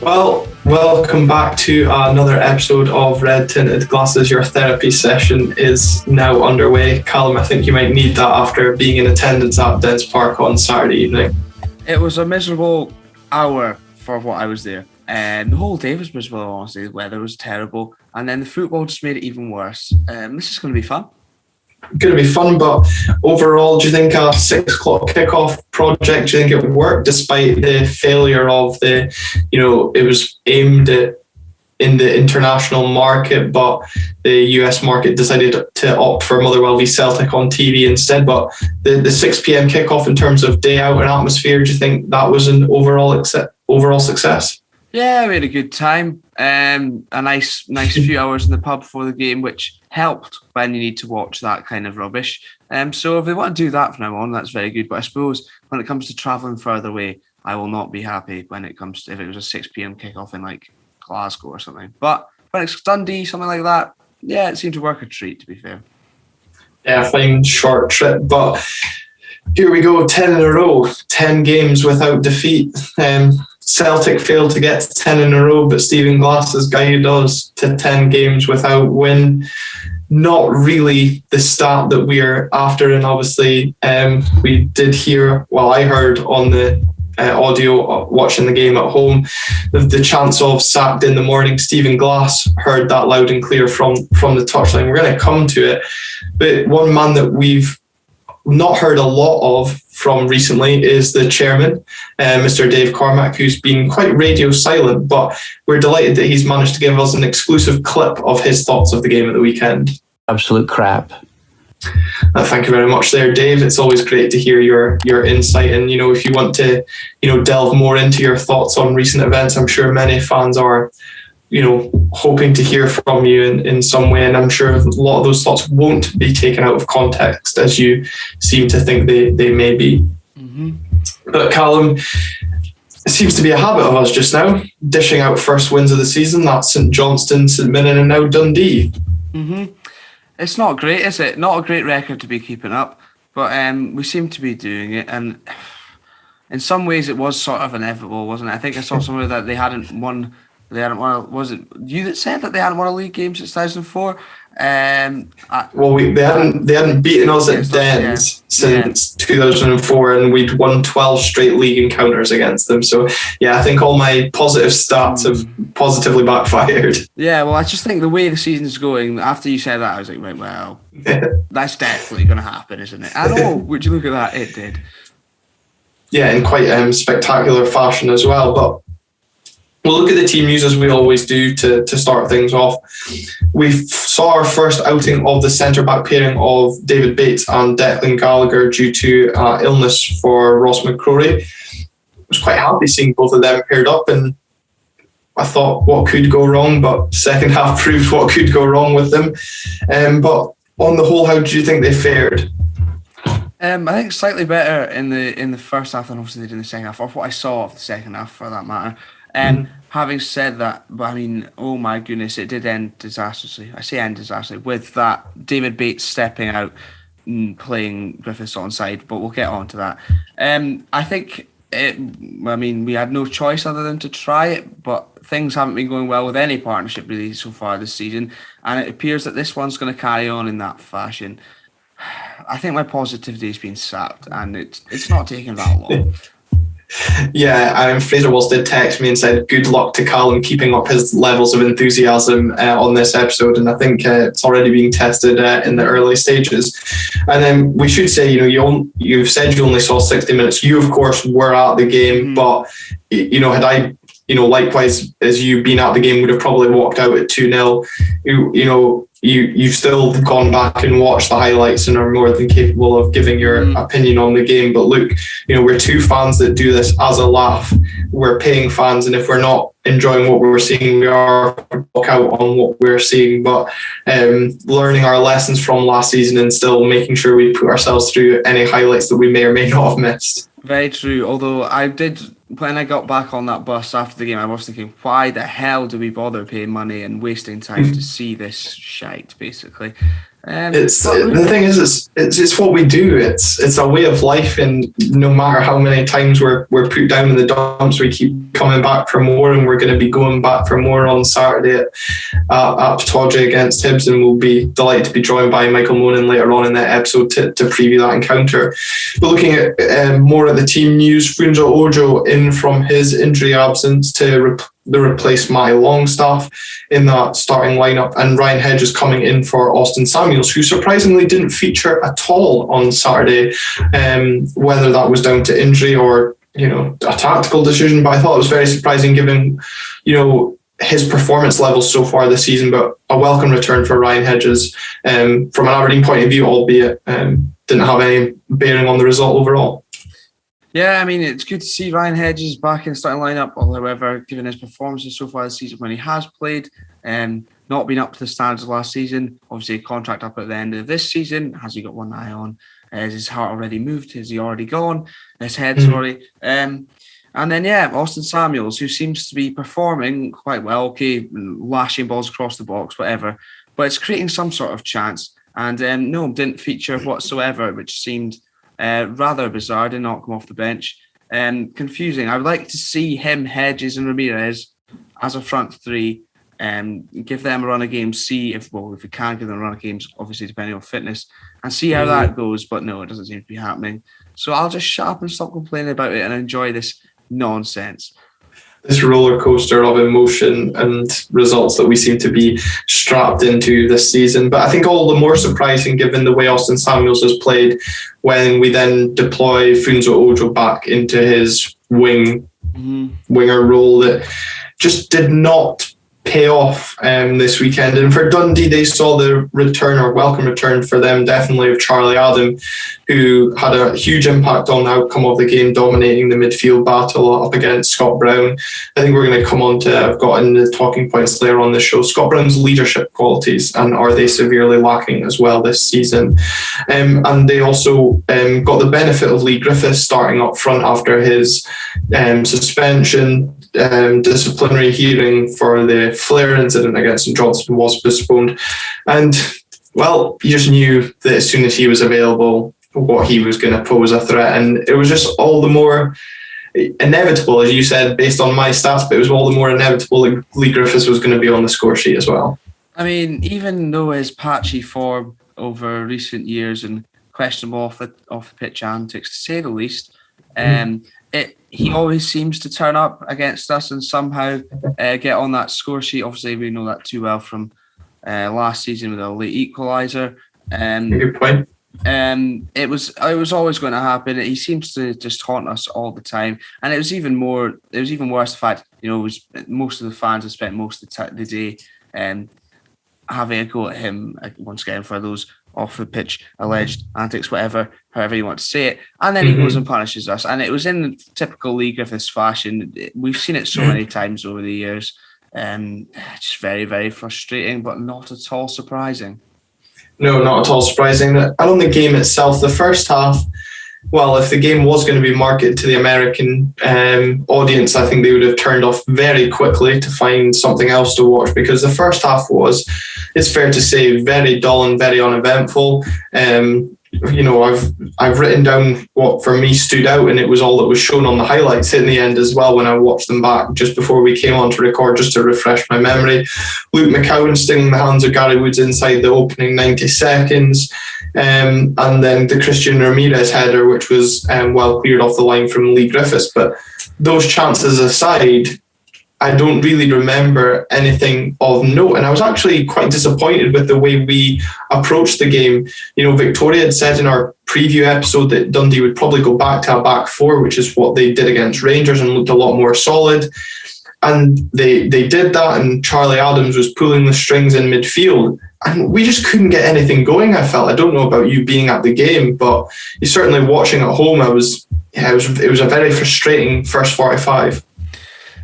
Well, welcome back to another episode of Red Tinted Glasses. Your therapy session is now underway. Callum, I think you might need that after being in attendance at Dens Park on Saturday evening. It was a miserable hour for what I was there. The whole day was miserable, honestly. The weather was terrible. And then the football just made it even worse. This is going to be fun. Going to be fun, but overall, do you think a 6 o'clock kickoff project, do you think it worked despite the failure of it was aimed at in the international market, but the US market decided to opt for Motherwell v Celtic on TV instead. But the 6 p.m. kickoff in terms of day out and atmosphere, do you think that was an overall success? Yeah, we had a good time. A nice few hours in the pub before the game, which helped when you need to watch that kind of rubbish. So if they want to do that from now on, that's very good. But I suppose when it comes to travelling further away, I will not be happy when it comes to if it was a 6 p.m. kickoff in like Glasgow or something. But when it's Dundee, something like that, yeah, it seemed to work a treat, to be fair. Yeah, fine short trip, but here we go, 10 in a row, 10 games without defeat. Celtic failed to get to 10 in a row, but Stephen Glass's guided us to 10 games without win. Not really the stat that we're after, and obviously we did hear, I heard on the audio watching the game at home, the chants of sacked in the morning. Stephen Glass heard that loud and clear from the touchline. We're going to come to it, but one man that we've not heard a lot of from recently is the chairman, Mr. Dave Cormack, who's been quite radio silent, but we're delighted that he's managed to give us an exclusive clip of his thoughts of the game at the weekend. Absolute crap. Thank you very much there, Dave. It's always great to hear your insight, and if you want to delve more into your thoughts on recent events, I'm sure many fans are hoping to hear from you in some way, and I'm sure a lot of those thoughts won't be taken out of context as you seem to think they may be. Mm-hmm. But Callum, it seems to be a habit of us just now, dishing out first wins of the season. That's St Johnstone, St Mirren and now Dundee. Mm-hmm. It's not great, is it? Not a great record to be keeping up, but we seem to be doing it, and in some ways it was sort of inevitable, wasn't it? I think I saw somewhere that they hadn't won. Was it you that said that they hadn't won a league game since 2004? They hadn't beaten us at Dens since 2004, and we'd won 12 straight league encounters against them. So yeah, I think all my positive stats have positively backfired. Yeah, well, I just think the way the season's going, after you said that, I was like, right, well, that's definitely going to happen, isn't it? And would you look at that? It did. Yeah, in quite spectacular fashion as well, but we'll look at the team news as we always do to start things off. We saw our first outing of the centre-back pairing of David Bates and Declan Gallagher due to illness for Ross McCrory. I was quite happy seeing both of them paired up, and I thought what could go wrong, but second half proved what could go wrong with them. But on the whole, how do you think they fared? I think slightly better in the first half than obviously they did in the second half, or what I saw of the second half for that matter. Having said that, but I mean, oh my goodness, it did end disastrously. I say end disastrously with that David Bates stepping out and playing Griffiths onside, but we'll get on to that. I think we had no choice other than to try it, but things haven't been going well with any partnership really so far this season, and it appears that this one's going to carry on in that fashion. I think my positivity has been sapped, and it's not taking that long. Yeah, Fraser Walsh did text me and said good luck to Callum keeping up his levels of enthusiasm on this episode, and I think it's already being tested in the early stages. And then we should say, you've said you only saw 60 minutes. You, of course, were at the game, but had I, likewise as you been at the game, would have probably walked out at 2-0. You've still gone back and watched the highlights and are more than capable of giving your opinion on the game. But look, we're two fans that do this as a laugh. We're paying fans, and if we're not enjoying what we're seeing, we are walk out on what we're seeing. But learning our lessons from last season and still making sure we put ourselves through any highlights that we may or may not have missed. Very true. Although I did when I got back on that bus after the game, I was thinking, why the hell do we bother paying money and wasting time to see this shite, basically? The thing is, it's what we do. It's a way of life, and no matter how many times we're put down in the dumps, we keep coming back for more, and we're going to be going back for more on Saturday at Pittodrie against Hibs, and we'll be delighted to be joined by Michael Monan later on in that episode to preview that encounter. But looking at more at the team news, Funso Ojo in from his injury absence to replace Matty Longstaff in that starting lineup, and Ryan Hedges coming in for Austin Samuels, who surprisingly didn't feature at all on Saturday, whether that was down to injury or a tactical decision. But I thought it was very surprising given his performance levels so far this season. But a welcome return for Ryan Hedges from an Aberdeen point of view, albeit didn't have any bearing on the result overall. Yeah, I mean, it's good to see Ryan Hedges back in the starting lineup. However, given his performances so far this season when he has played, not been up to the standards of last season. Obviously, a contract up at the end of this season. Has he got one eye on? Has his heart already moved? Has he already gone? His head's already... And then, Austin Samuels, who seems to be performing quite well. Okay, lashing balls across the box, whatever. But it's creating some sort of chance. And didn't feature whatsoever, which seemed... rather bizarre. Did not come off the bench. Confusing. I would like to see him, Hedges and Ramirez as a front three, give them a run of games, see if we can give them a run of games, obviously depending on fitness, and see how that goes. But no, it doesn't seem to be happening. So I'll just shut up and stop complaining about it and enjoy this nonsense. This roller coaster of emotion and results that we seem to be strapped into this season. But I think all the more surprising given the way Austin Samuels has played when we then deploy Funso Ojo back into his winger role that just did not pay off this weekend. And for Dundee, they saw the return or welcome return for them definitely of Charlie Adam, who had a huge impact on the outcome of the game, dominating the midfield battle up against Scott Brown. I think we're going to come on to, I've got in the talking points later on the show, Scott Brown's leadership qualities, and are they severely lacking as well this season? And they also got the benefit of Lee Griffiths starting up front after his suspension. Disciplinary hearing for the flare incident against St Johnstone was postponed, and you just knew that as soon as he was available what he was going to pose a threat, and it was just all the more inevitable, as you said, based on my stats, but it was all the more inevitable that Lee Griffiths was going to be on the score sheet as well. I mean, even though his patchy form over recent years and questionable off the pitch antics, to say the least, he always seems to turn up against us and somehow get on that score sheet. Obviously, we know that too well from last season with a late equaliser. Good point. It was always going to happen. He seems to just haunt us all the time, and it was even worse. The fact most of the fans have spent most of the day having a go at him once again for those off the pitch alleged antics, however you want to say it, and then he goes and punishes us, and it was in typical Lee Griffiths fashion. We've seen it so many times over the years. Just very, very frustrating, but not at all surprising. No, not at all surprising. And on the game itself, the first half, if the game was going to be marketed to the American audience, I think they would have turned off very quickly to find something else to watch, because the first half was, it's fair to say, very dull and very uneventful. I've written down what for me stood out, and it was all that was shown on the highlights in the end as well when I watched them back just before we came on to record, just to refresh my memory. Luke McCowan stinging the hands of Gary Woods inside the opening 90 seconds, and then the Christian Ramirez header, which was well cleared off the line from Lee Griffiths. But those chances aside, I don't really remember anything of note, and I was actually quite disappointed with the way we approached the game. Victoria had said in our preview episode that Dundee would probably go back to a back four, which is what they did against Rangers and looked a lot more solid. And they did that, and Charlie Adams was pulling the strings in midfield, and we just couldn't get anything going, I felt. I don't know about you being at the game, but certainly watching at home, it was a very frustrating first 45.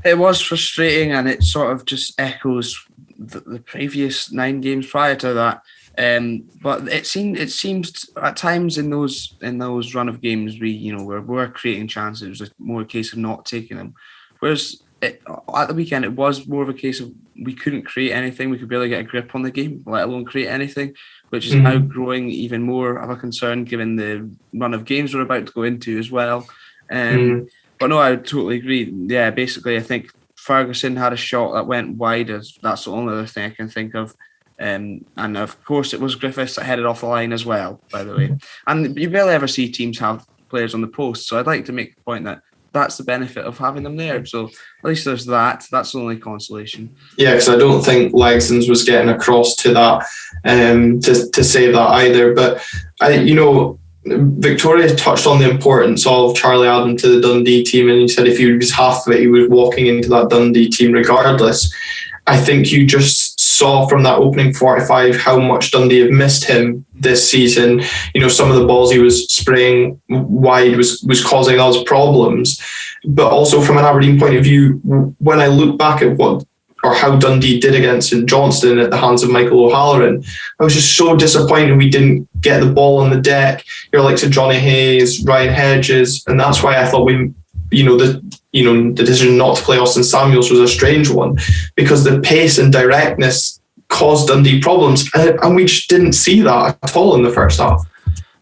It was frustrating, and it sort of just echoes the previous 9 games prior to that. But it seems at times in those run of games we're creating chances. It was more a case of not taking them. Whereas at the weekend it was more of a case of we couldn't create anything. We could barely get a grip on the game, let alone create anything, which is now growing even more of a concern given the run of games we're about to go into as well. But no, I would totally agree. Yeah, basically I think Ferguson had a shot that went wide. That's the only other thing I can think of. And of course, it was Griffiths that headed off the line as well, by the way. And you barely ever see teams have players on the post. So I'd like to make the point that that's the benefit of having them there. So at least there's that. That's the only consolation. Yeah, because I don't think Legson's was getting across to that to say that either. But Victoria touched on the importance of Charlie Adam to the Dundee team, and he said if he was half of it, he was walking into that Dundee team regardless. I think you just saw from that opening 45 how much Dundee have missed him this season. Some of the balls he was spraying wide was causing us problems. But also from an Aberdeen point of view, when I look back at how Dundee did against St Johnstone at the hands of Michael O'Halloran, I was just so disappointed we didn't get the ball on the deck. Your likes of Johnny Hayes, Ryan Hedges, and that's why I thought the decision not to play Austin Samuels was a strange one, because the pace and directness caused Dundee problems, and we just didn't see that at all in the first half.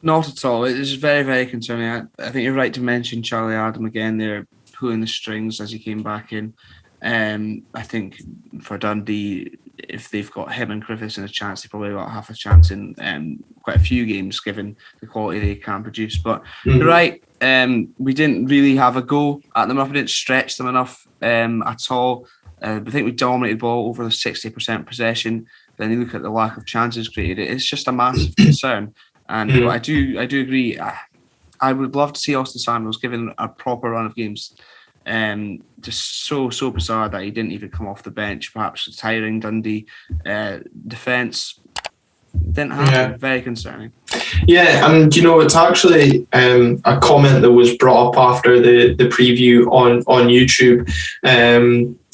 Not at all. It is very, very concerning. I think you're right to mention Charlie Adam again there, pulling the strings as he came back in. I think for Dundee, if they've got him and Griffiths in a chance, they probably got half a chance in quite a few games, given the quality they can produce. But you're right, we didn't really have a go at them enough. We didn't stretch them enough at all. I think we dominated the ball over the 60% possession. Then you look at the lack of chances created. It's just a massive concern. And I do agree. I would love to see Austin Samuels given a proper run of games. Just so bizarre that he didn't even come off the bench. Perhaps tiring Dundee defence didn't happen. Yeah. Very concerning. Yeah, and it's actually a comment that was brought up after the preview on YouTube.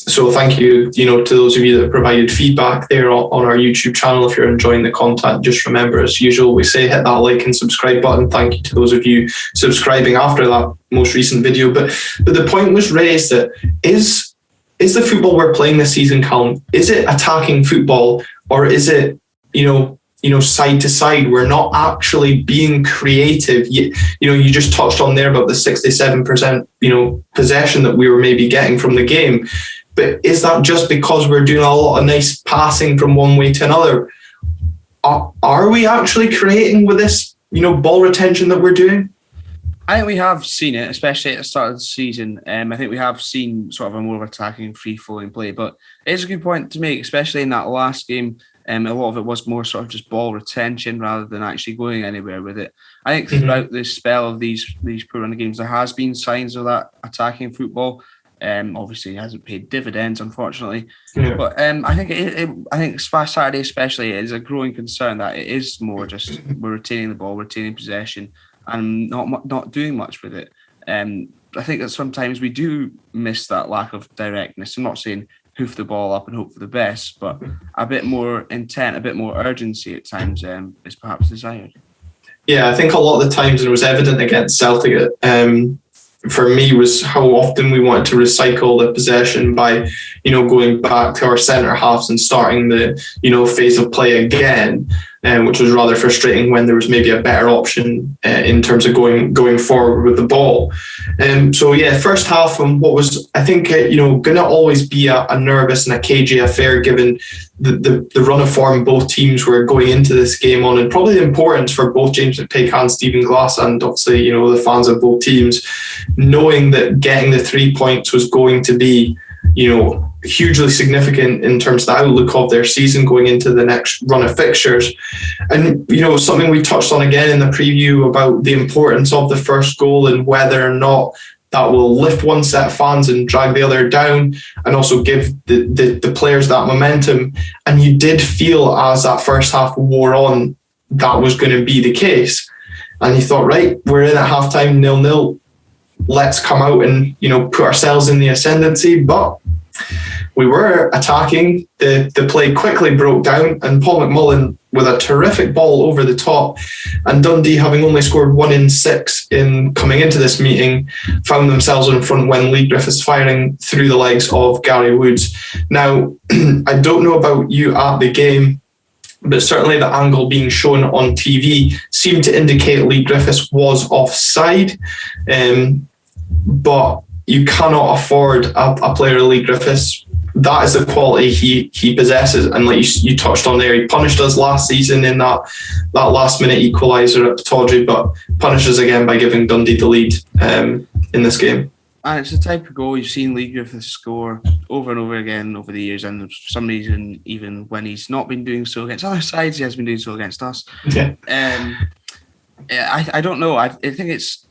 So thank you, to those of you that provided feedback there on our YouTube channel. If you're enjoying the content, just remember, as usual, we say hit that like and subscribe button. Thank you to those of you subscribing after that most recent video. But the point was raised that is the football we're playing this season, Calum, is it attacking football, or is it, side to side? We're not actually being creative. You just touched on there about the 67%, possession that we were maybe getting from the game. But is that just because we're doing a lot of nice passing from one way to another? Are we actually creating with this, ball retention that we're doing? I think we have seen it, especially at the start of the season. I think we have seen sort of a more attacking, free-flowing play. But it's a good point to make, especially in that last game. A lot of it was more sort of just ball retention rather than actually going anywhere with it. I think throughout the spell of these poor run games, there has been signs of that attacking football. Obviously, it hasn't paid dividends, unfortunately. Yeah. But I think Saturday especially is a growing concern that it is more just we're retaining the ball, retaining possession, and not doing much with it. I think that sometimes we do miss that lack of directness. I'm not saying hoof the ball up and hope for the best, but a bit more intent, a bit more urgency at times is perhaps desired. Yeah, I think a lot of the times, and it was evident against Celtic, for me, was how often we wanted to recycle the possession by, going back to our centre halves and starting the, phase of play again, which was rather frustrating when there was maybe a better option in terms of going forward with the ball. So yeah, first half, what was, I think, going to always be a nervous and a cagey affair given the run of form both teams were going into this game on, and probably the importance for both James McPake and Stephen Glass, and obviously, the fans of both teams, knowing that getting the 3 points was going to be, hugely significant in terms of the outlook of their season going into the next run of fixtures. And, something we touched on again in the preview about the importance of the first goal and whether or not that will lift one set of fans and drag the other down, and also give the players that momentum. And you did feel as that first half wore on, that was going to be the case. And you thought, right, we're in at halftime 0-0. Let's come out and, put ourselves in the ascendancy. But we were attacking. The play quickly broke down, and Paul McMullen with a terrific ball over the top, and Dundee, having only scored 1 in 6 in coming into this meeting, found themselves in front when Lee Griffiths firing through the legs of Gary Woods. Now, I don't know about you at the game, but certainly the angle being shown on TV seemed to indicate Lee Griffiths was offside. But you cannot afford a player like Lee Griffiths. That is the quality he possesses. And like you touched on there, he punished us last season in that last minute equaliser at Pittodrie, but punishes again by giving Dundee the lead in this game. And it's the type of goal you've seen Lee Griffiths score over and over again over the years, and for some reason, even when he's not been doing so against other sides, he has been doing so against us. Yeah. I don't know. I think it's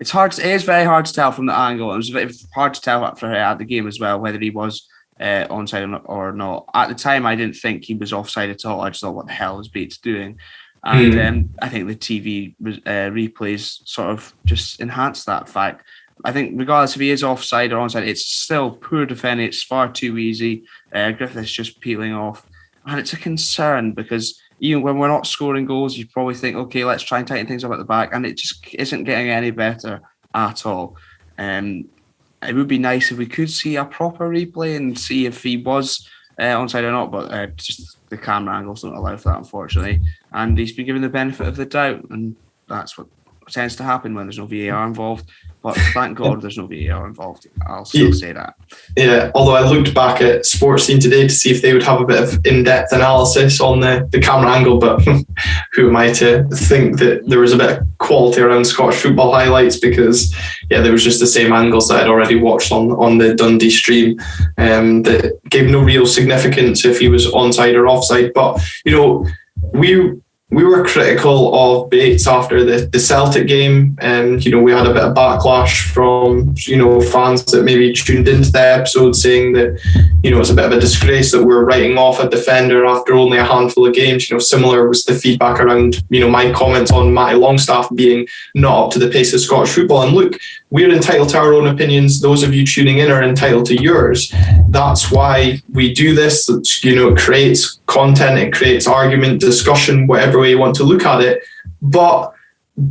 hard. It is very hard to tell from the angle. It was very hard to tell at the game as well whether he was onside or not. At the time, I didn't think he was offside at all. I just thought, what the hell is Bates doing? And I think the TV replays sort of just enhanced that fact. I think regardless if he is offside or onside, it's still poor defending. It's far too easy. Griffiths just peeling off. And it's a concern because even when we're not scoring goals, you probably think, okay, let's try and tighten things up at the back. And it just isn't getting any better at all. It would be nice if we could see a proper replay and see if he was onside or not, but just the camera angles don't allow for that, unfortunately. And he's been given the benefit of the doubt, and that's what tends to happen when there's no VAR involved. But thank God there's no VAR involved. I'll still say that. Yeah, although I looked back at Sportsound today to see if they would have a bit of in-depth analysis on the camera angle, but who am I to think that there was a bit of quality around Scottish football highlights, because there was just the same angles that I'd already watched on the Dundee stream that gave no real significance if he was onside or offside. But, we were critical of Bates after the Celtic game, and we had a bit of backlash from fans that maybe tuned into the episode saying that it's a bit of a disgrace that we're writing off a defender after only a handful of games. Similar was the feedback around my comments on Matty Longstaff being not up to the pace of Scottish football. And look, we're entitled to our own opinions. Those of you tuning in are entitled to yours. That's why we do this. It creates content, it creates argument, discussion, whatever way you want to look at it. But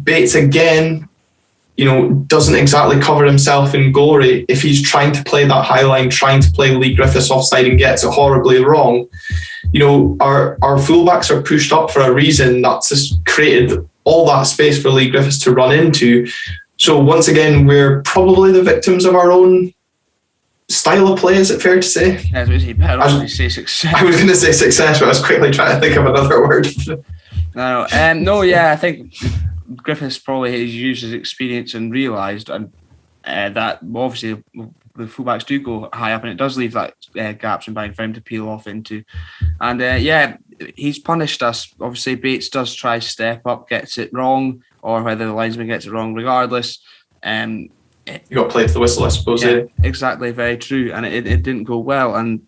Bates, again, doesn't exactly cover himself in glory if he's trying to play that high line, trying to play Lee Griffiths offside and gets it horribly wrong. Our fullbacks are pushed up for a reason. That's just created all that space for Lee Griffiths to run into. So once again, we're probably the victims of our own style of play. Is it fair to say? I was going to say success. I was going to say success, but I was quickly trying to think of another word. I think Griffiths probably has used his experience and realised that obviously the fullbacks do go high up, and it does leave that gaps in behind for him to peel off into. And he's punished us. Obviously, Bates does try step up, gets it wrong, or whether the linesman gets it wrong, regardless. You got to play to the whistle, I suppose. Yeah, exactly, very true. And it didn't go well. And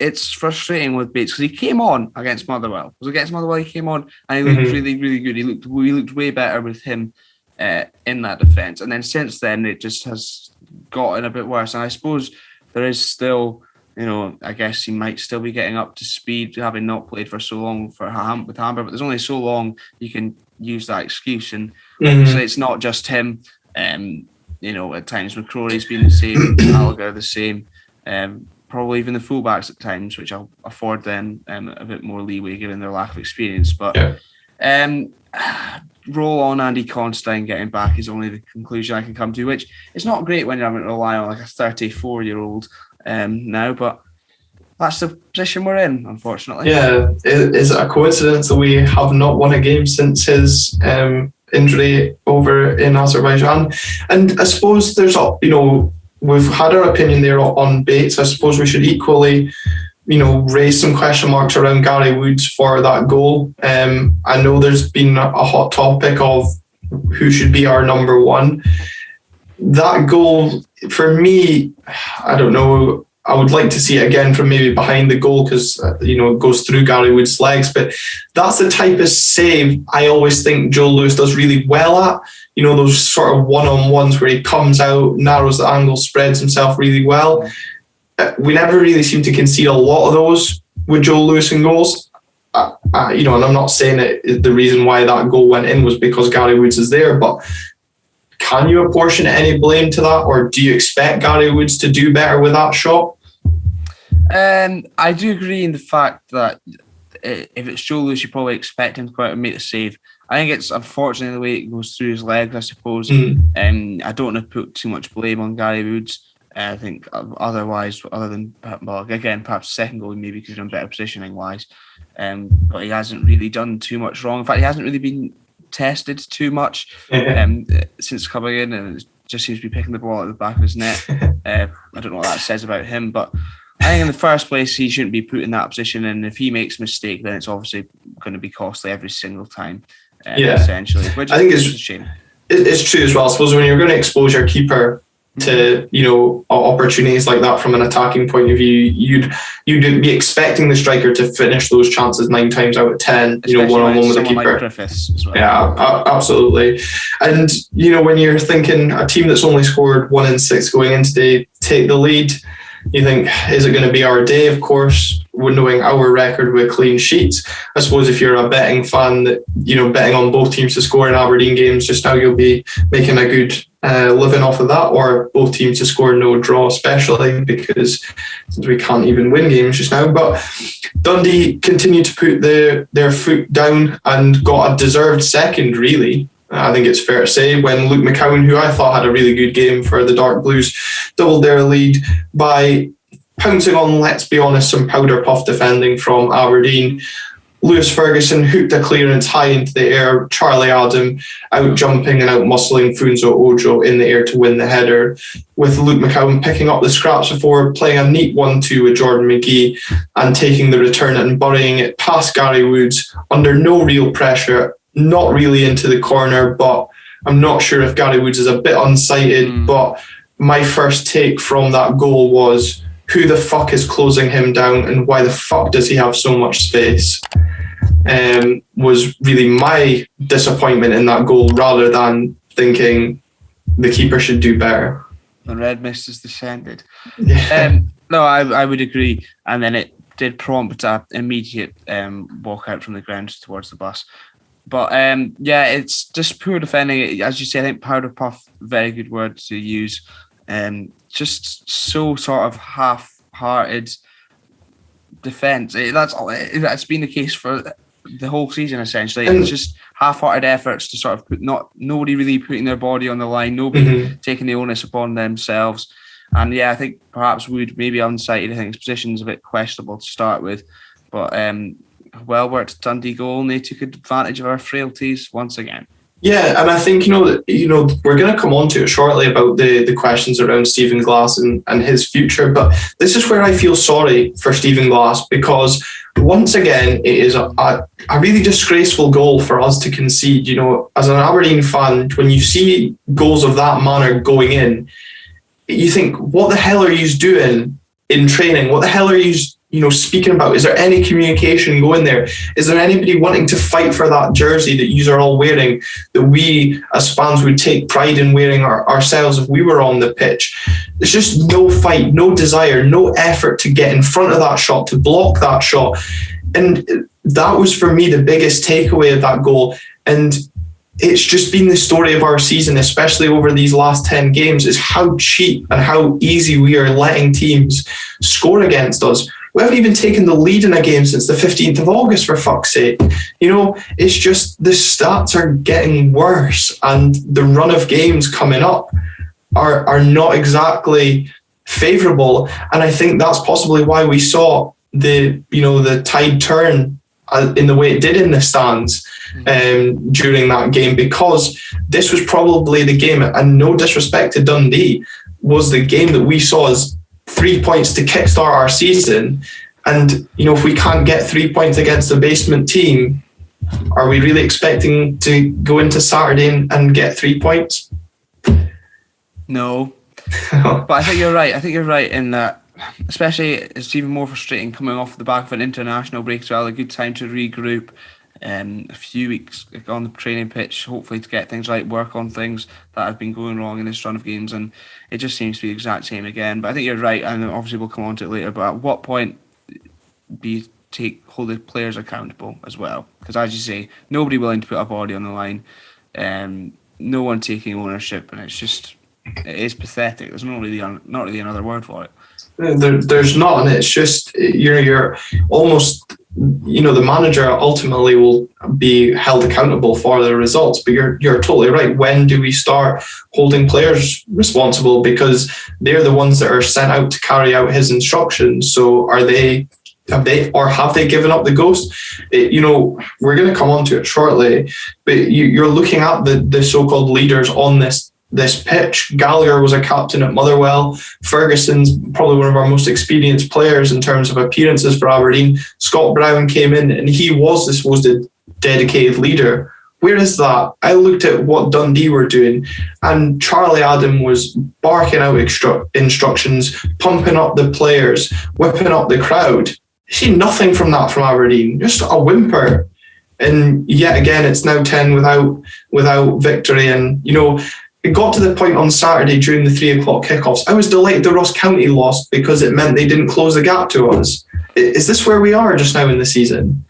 it's frustrating with Bates because he came on against Motherwell. It was against Motherwell he came on, and he looked really, really good. We looked way better with him in that defence. And then since then, it just has gotten a bit worse. And I suppose there is still, I guess he might still be getting up to speed, having not played for so long with Hamburg. But there's only so long you can use that excuse. And obviously it's not just him. At times McCrory's been the same, Gallagher the same. Probably even the fullbacks at times, which I'll afford them a bit more leeway given their lack of experience. But roll on Andy Constein getting back is only the conclusion I can come to, which is not great when you're having to rely on like a 34-year-old now, but that's the position we're in, unfortunately. Yeah, is it a coincidence that we have not won a game since his injury over in Azerbaijan? And I suppose there's we've had our opinion there on Bates. I suppose we should equally, raise some question marks around Gary Woods for that goal. I know there's been a hot topic of who should be our number one. That goal, for me, I don't know, I would like to see it again from maybe behind the goal because, it goes through Gary Wood's legs. But that's the type of save I always think Joe Lewis does really well at. Those sort of one-on-ones where he comes out, narrows the angle, spreads himself really well. We never really seem to concede a lot of those with Joe Lewis in goals. And I'm not saying that the reason why that goal went in was because Gary Woods is there, but can you apportion any blame to that, or do you expect Gary Woods to do better with that shot? I do agree in the fact that if it's Joe Lewis, you probably expect him to go out and make the save. I think it's unfortunately the way it goes through his legs, I suppose. I don't want to put too much blame on Gary Woods. I think otherwise, other than, perhaps the second goal, maybe because he's in better positioning-wise. But he hasn't really done too much wrong. In fact, he hasn't really been tested too much since coming in, and it just seems to be picking the ball at the back of his net. I don't know what that says about him, but I think in the first place he shouldn't be put in that position, and if he makes a mistake, then it's obviously going to be costly every single time. Essentially, which I think is a shame. It's true as well. I suppose when you're going to expose your keeper to opportunities like that from an attacking point of view, you'd be expecting the striker to finish those chances 9 times out of 10. One-on-one with the keeper. Like Griffiths as well. Yeah, absolutely. And when you're thinking a team that's only scored 1 in 6 going in today take the lead, you think, is it going to be our day? Of course, we're knowing our record with clean sheets. I suppose if you're a betting fan that betting on both teams to score in Aberdeen games just now, you'll be making a good living off of that, or both teams to score no draw, especially because we can't even win games just now. But Dundee continued to put their foot down and got a deserved second, really. I think it's fair to say, when Luke McCowan, who I thought had a really good game for the Dark Blues, doubled their lead by pouncing on, let's be honest, some powder puff defending from Aberdeen. Lewis Ferguson hooked a clearance high into the air, Charlie Adam out jumping and out muscling Funso Ojo in the air to win the header, with Luke McCowan picking up the scraps before playing a neat 1-2 with Jordan McGee and taking the return and burying it past Gary Woods under no real pressure, not really into the corner, but I'm not sure if Gary Woods is a bit unsighted. But my first take from that goal was, who the fuck is closing him down and why the fuck does he have so much space? Was really my disappointment in that goal, rather than thinking the keeper should do better. The red mist has descended. Yeah. No, I would agree. And then it did prompt an immediate walk out from the ground towards the bus. But it's just poor defending. As you say, I think powder puff, very good word to use. Just so sort of half-hearted defence. That's been the case for the whole season, essentially. It's just half-hearted efforts to sort of nobody really putting their body on the line, nobody taking the onus upon themselves. And I think perhaps Wood maybe unsighted. I think his position's a bit questionable to start with, but well worked Dundee goal, and they took advantage of our frailties once again. Yeah, and I think we're going to come on to it shortly about the questions around Stephen Glass and his future. But this is where I feel sorry for Stephen Glass, because once again it is a really disgraceful goal for us to concede. As an Aberdeen fan, when you see goals of that manner going in, you think, what the hell are you doing in training? What the hell are you speaking about? Is there any communication going there? Is there anybody wanting to fight for that jersey that you are all wearing, that we as fans would take pride in wearing ourselves if we were on the pitch? There's just no fight, no desire, no effort to get in front of that shot, to block that shot. And that was for me the biggest takeaway of that goal. And it's just been the story of our season, especially over these last 10 games, is how cheap and how easy we are letting teams score against us. We haven't even taken the lead in a game since the 15th of August, for fuck's sake. It's just the stats are getting worse, and the run of games coming up are not exactly favourable. And I think that's possibly why we saw the tide turn in the way it did in the stands during that game, because this was probably the game, and no disrespect to Dundee, was the game that we saw as 3 points to kickstart our season. And if we can't get 3 points against a basement team, are we really expecting to go into Saturday and get 3 points? No. But I think you're right. I think you're right in that especially it's even more frustrating coming off the back of an international break as well. A good time to regroup. A few weeks on the training pitch, hopefully to get things right, work on things that have been going wrong in this run of games, and it just seems to be the exact same again. But I think you're right, and obviously we'll come on to it later. But at what point do you hold the players accountable as well? Because as you say, nobody willing to put a body on the line, no one taking ownership, and it is pathetic. There's not really another word for it. There's not, and it's just you're almost, the manager ultimately will be held accountable for the results. But you're totally right. When do we start holding players responsible? Because they're the ones that are sent out to carry out his instructions. So have they given up the ghost? We're going to come on to it shortly, but you're looking at the so-called leaders on this pitch. Gallagher was a captain at Motherwell. Ferguson's probably one of our most experienced players in terms of appearances for Aberdeen. Scott Brown came in and he was the supposed dedicated leader. Where is that? I looked at what Dundee were doing, and Charlie Adam was barking out instructions, pumping up the players, whipping up the crowd. I see nothing from that from Aberdeen, just a whimper. And yet again, it's now 10 without victory. And, it got to the point on Saturday during the 3 o'clock kickoffs. I was delighted the Ross County lost because it meant they didn't close the gap to us. Is this where we are just now in the season?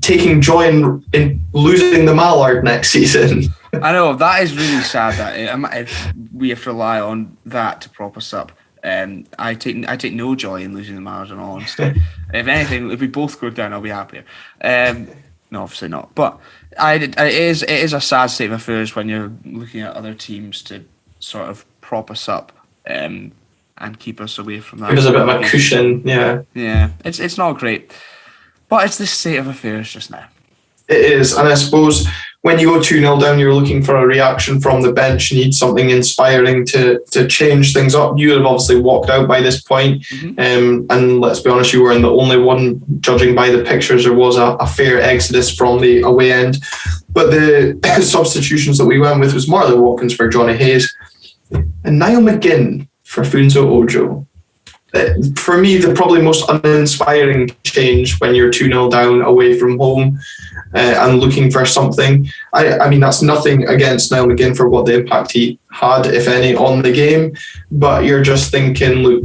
Taking joy in losing the Mallard next season. I know, that is really sad that if we have to rely on that to prop us up. I take no joy in losing the Mallard, in all honesty. If anything, if we both go down, I'll be happier. No, obviously not. But it is a sad state of affairs when you're looking at other teams to sort of prop us up and keep us away from that. It was a bit of a cushion, yeah. Yeah, it's not great. But it's this state of affairs just now. It is, and I suppose when you go 2-0 down, you're looking for a reaction from the bench. You need something inspiring to change things up. You have obviously walked out by this point, and let's be honest, you weren't the only one. Judging by the pictures, there was a fair exodus from the away end. But the substitutions that we went with was Marley Watkins for Johnny Hayes and Niall McGinn for Funso Ojo. For me, the probably most uninspiring change when you're 2-0 down away from home and looking for something. I mean, that's nothing against Niall McGinn for what the impact he had, if any, on the game. But you're just thinking, look,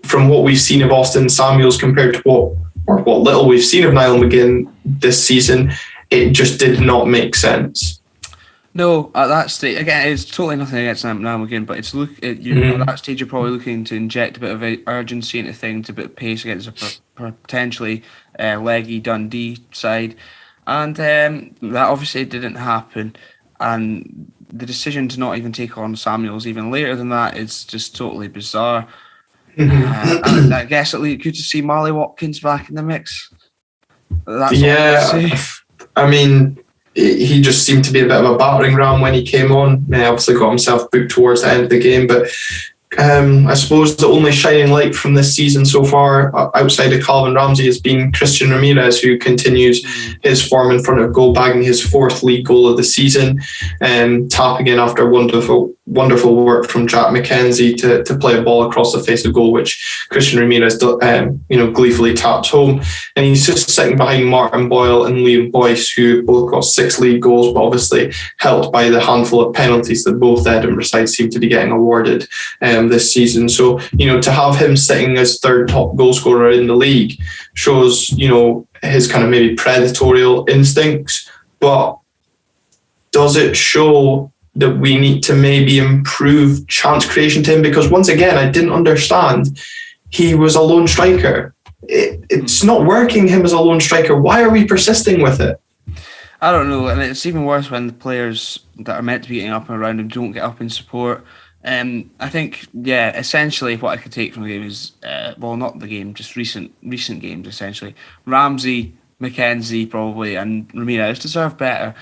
from what we've seen of Austin Samuels compared to what little we've seen of Niall McGinn this season, it just did not make sense. No, at that stage, again, it's totally nothing against Niall McGinn, but it's at that stage you're probably looking to inject a bit of urgency into things, a bit of pace against a potentially leggy Dundee side, and that obviously didn't happen. And the decision to not even take on Samuels even later than that is just totally bizarre. And I guess it'll be good to see Marley Watkins back in the mix. That's all I mean, he just seemed to be a bit of a battering ram when he came on. He obviously got himself booked towards the end of the game, but I suppose the only shining light from this season so far, outside of Calvin Ramsey, has been Christian Ramirez, who continues his form in front of goal, bagging his 4th league goal of the season, tapping in after wonderful work from Jack McKenzie to play a ball across the face of goal, which Christian Ramirez gleefully tapped home. And he's just sitting behind Martin Boyle and Liam Boyce, who both got 6 league goals, but obviously helped by the handful of penalties that both Edinburgh sides seem to be getting awarded this season. So, to have him sitting as 3rd top goal scorer in the league shows, his kind of maybe predatorial instincts. But does it show that we need to maybe improve chance creation to him? Because once again, I didn't understand. He was a lone striker. It's not working him as a lone striker. Why are we persisting with it? I don't know, and it's even worse when the players that are meant to be getting up and around him don't get up in support. I think, essentially what I could take from the game is, not the game, just recent games, essentially. Ramsey, McKenzie probably, and Ramirez deserve better.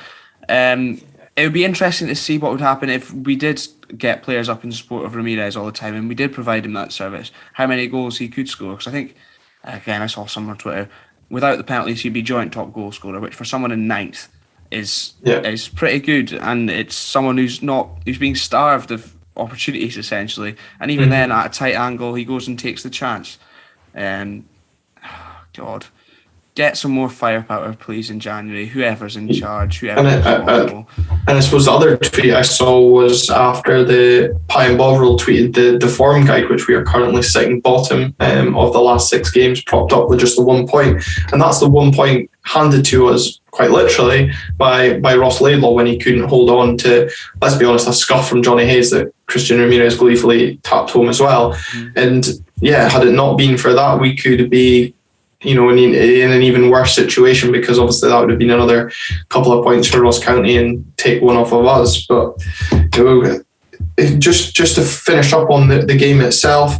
It would be interesting to see what would happen if we did get players up in support of Ramirez all the time and we did provide him that service, how many goals he could score. Because I think, again, I saw someone on Twitter, without the penalties, he'd be joint top goal scorer, which for someone in 9th is pretty good. And it's someone who's being starved of opportunities essentially, and even then at a tight angle he goes and takes the chance. God, get some more firepower please in January, whoever's in charge, whoever's responsible. And I suppose the other tweet I saw was after the Pie and Bovril tweeted the form guide, which we are currently sitting bottom of the last 6 games, propped up with just the 1 point, and that's the 1 point handed to us quite literally by Ross Laidlaw when he couldn't hold on to, let's be honest, a scuff from Johnny Hayes that Christian Ramirez gleefully tapped home as well. And yeah, had it not been for that, we could be, in an even worse situation, because obviously that would have been another couple of points for Ross County and take one off of us. But just to finish up on the game itself,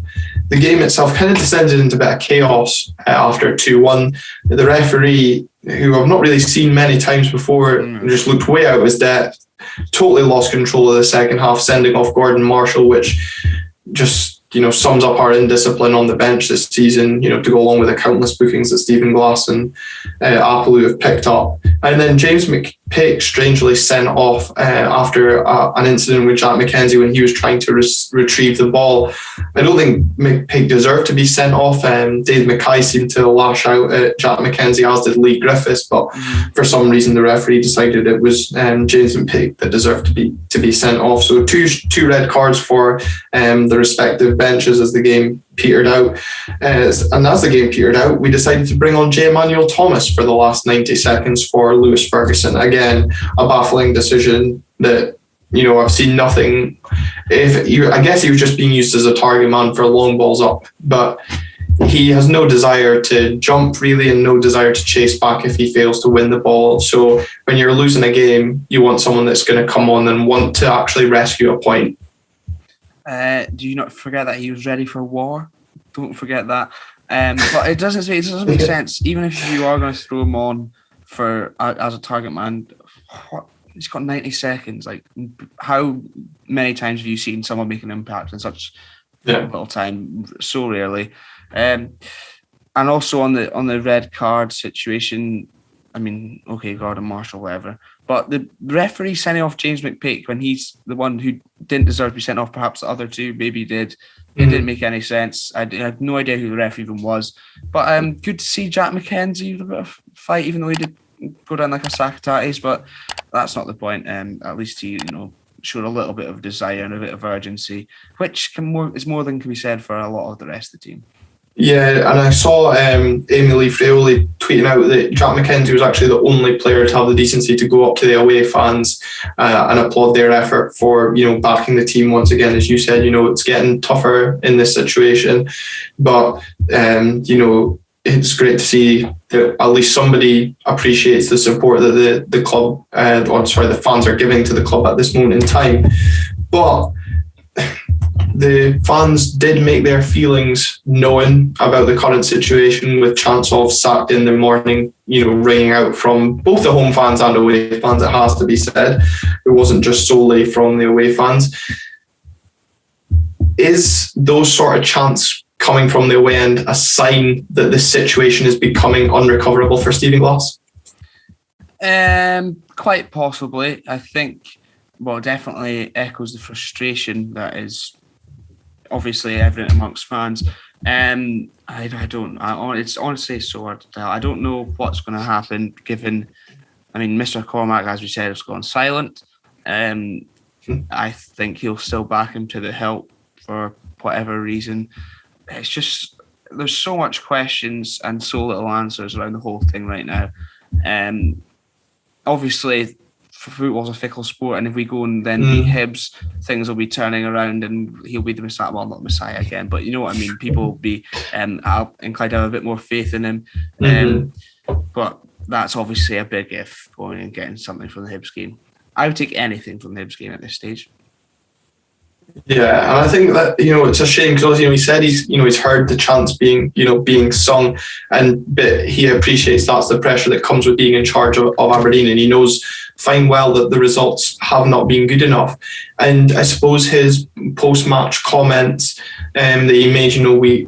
kind of descended into a bit of chaos after 2-1. The referee, who I've not really seen many times before, just looked way out of his depth, totally lost control of the second half, sending off Gordon Marshall, which just sums up our indiscipline on the bench this season, to go along with the countless bookings that Stephen Glass and Apollo have picked up. And then James McPake strangely sent off after an incident with Jack McKenzie when he was trying to retrieve the ball. I don't think McPake deserved to be sent off. Dave Mackay seemed to lash out at Jack McKenzie, as did Lee Griffiths, but for some reason the referee decided it was James McPake that deserved to be sent off. So two red cards for the respective benches as the game petered out. And as the game petered out, we decided to bring on J. Emmanuel Thomas for the last 90 seconds for Lewis Ferguson. Again, a baffling decision that, I've seen nothing. I guess he was just being used as a target man for long balls up, but he has no desire to jump really and no desire to chase back if he fails to win the ball. So when you're losing a game, you want someone that's going to come on and want to actually rescue a point. Do you not forget that he was ready for war? Don't forget that. But it doesn't make sense. Even if you are going to throw him on as a target man, he's got 90 seconds. Like, how many times have you seen someone make an impact in such little time? So rarely. And also on the red card situation, I mean, okay, Gordon Marshall, whatever. But the referee sending off James McPake when he's the one who didn't deserve to be sent off, perhaps the other two maybe did. It didn't make any sense. I had no idea who the referee even was. But good to see Jack McKenzie with a bit of fight, even though he did go down like a sack of tatties. But that's not the point. At least he, showed a little bit of desire and a bit of urgency, which is more than can be said for a lot of the rest of the team. Yeah, and I saw Amy Lee Fraioli tweeting out that Jack McKenzie was actually the only player to have the decency to go up to the away fans and applaud their effort for, backing the team once again. As you said, it's getting tougher in this situation, but, it's great to see that at least somebody appreciates the support that the club, the fans are giving to the club at this moment in time. But the fans did make their feelings known about the current situation, with chants of sacked in the morning, ringing out from both the home fans and away fans, it has to be said. It wasn't just solely from the away fans. Is those sort of chants coming from the away end a sign that the situation is becoming unrecoverable for Stephen Glass? Quite possibly. I think, definitely echoes the frustration that is obviously evident amongst fans. It's honestly so hard to tell. I don't know what's going to happen, given, Mr. Cormack, as we said, has gone silent. I think he'll still back him to the hilt for whatever reason. It's just, there's so much questions and so little answers around the whole thing right now. Obviously, football's a fickle sport, and if we go and then beat Hibs, things will be turning around and he'll be the Messiah. Well, not Messiah again, but you know what I mean. People will be inclined to have a bit more faith in him. But that's obviously a big if, going and getting something from the Hibs game. I would take anything from the Hibs game at this stage. Yeah, and I think that it's a shame because he said he's heard the chants being sung, but he appreciates that's the pressure that comes with being in charge of Aberdeen, and he knows fine well that the results have not been good enough. And I suppose his post-match comments that he made,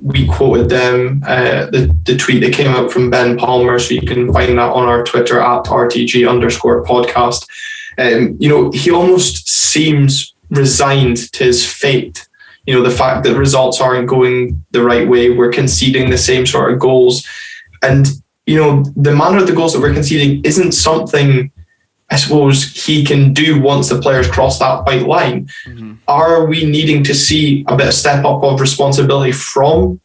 we quoted them, the tweet that came out from Ben Palmer, so you can find that on our Twitter at @RTG_podcast. He almost seems resigned to his fate. You know, the fact that results aren't going the right way, we're conceding the same sort of goals. And, you know, the manner of the goals that we're conceding isn't something I suppose he can do once the players cross that white line. Mm-hmm. Are we needing to see a bit of step up of responsibility from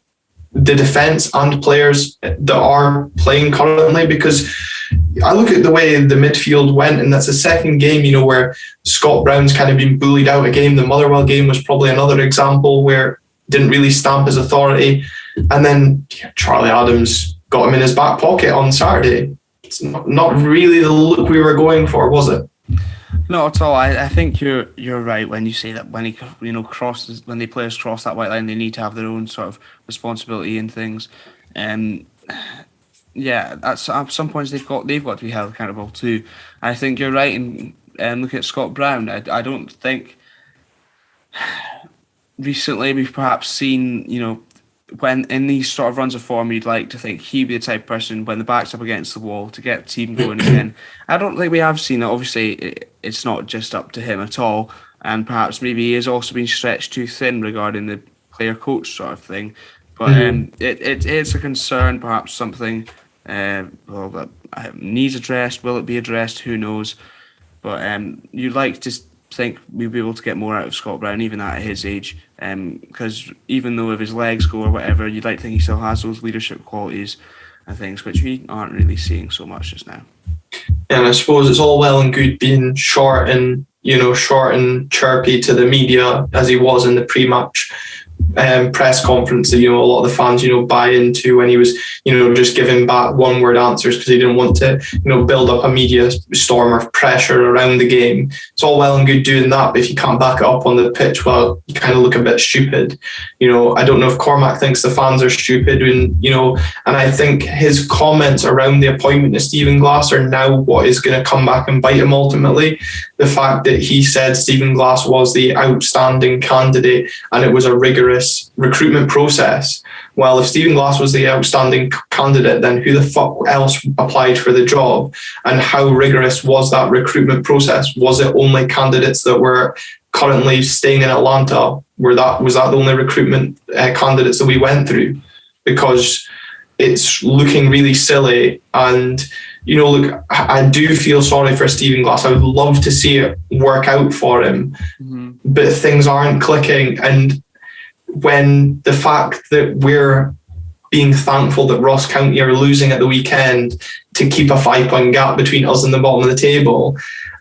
the defence and players that are playing currently? Because I look at the way the midfield went, and that's the second game, you know, where Scott Brown's kind of been bullied out a game. The Motherwell game was probably another example where didn't really stamp his authority. And then Charlie Adams got him in his back pocket on Saturday. It's not really the look we were going for, was it? Not at all. I think you're right when you say that when he crosses, when the players cross that white line, they need to have their own sort of responsibility in things. Yeah, at some points they've got to be held accountable too. I think you're right in looking at Scott Brown. I don't think recently we've perhaps seen, you know, when in these sort of runs of form, you'd like to think he'd be the type of person when the back's up against the wall to get the team going again. I don't think we have seen it. Obviously, it's not just up to him at all, and perhaps maybe he has also been stretched too thin regarding the player-coach sort of thing. But it's a concern, perhaps something that needs addressed. Will it be addressed? Who knows? But you'd like to think we'll be able to get more out of Scott Brown even at his age, because even though if his legs go or whatever, you'd like to think he still has those leadership qualities and things which we aren't really seeing so much just now. And I suppose it's all well and good being short and chirpy to the media as he was in the pre-match press conference that, you know, a lot of the fans, you know, buy into when he was, you know, just giving back one word answers because he didn't want to, you know, build up a media storm of pressure around the game. It's all well and good doing that, but if you can't back it up on the pitch, well, you kind of look a bit stupid. You know, I don't know if Cormack thinks the fans are stupid, and, you know, and I think his comments around the appointment of Stephen Glass are now what is going to come back and bite him ultimately. The fact that he said Stephen Glass was the outstanding candidate and it was a rigorous recruitment process. Well, if Stephen Glass was the outstanding candidate, then who the fuck else applied for the job? And how rigorous was that recruitment process? Was it only candidates that were currently staying in Atlanta? Was that the only recruitment candidates that we went through? Because it's looking really silly. And, you know, look, I do feel sorry for Stephen Glass. I would love to see it work out for him, but things aren't clicking. And when the fact that we're being thankful that Ross County are losing at the weekend to keep a 5-point gap between us and the bottom of the table,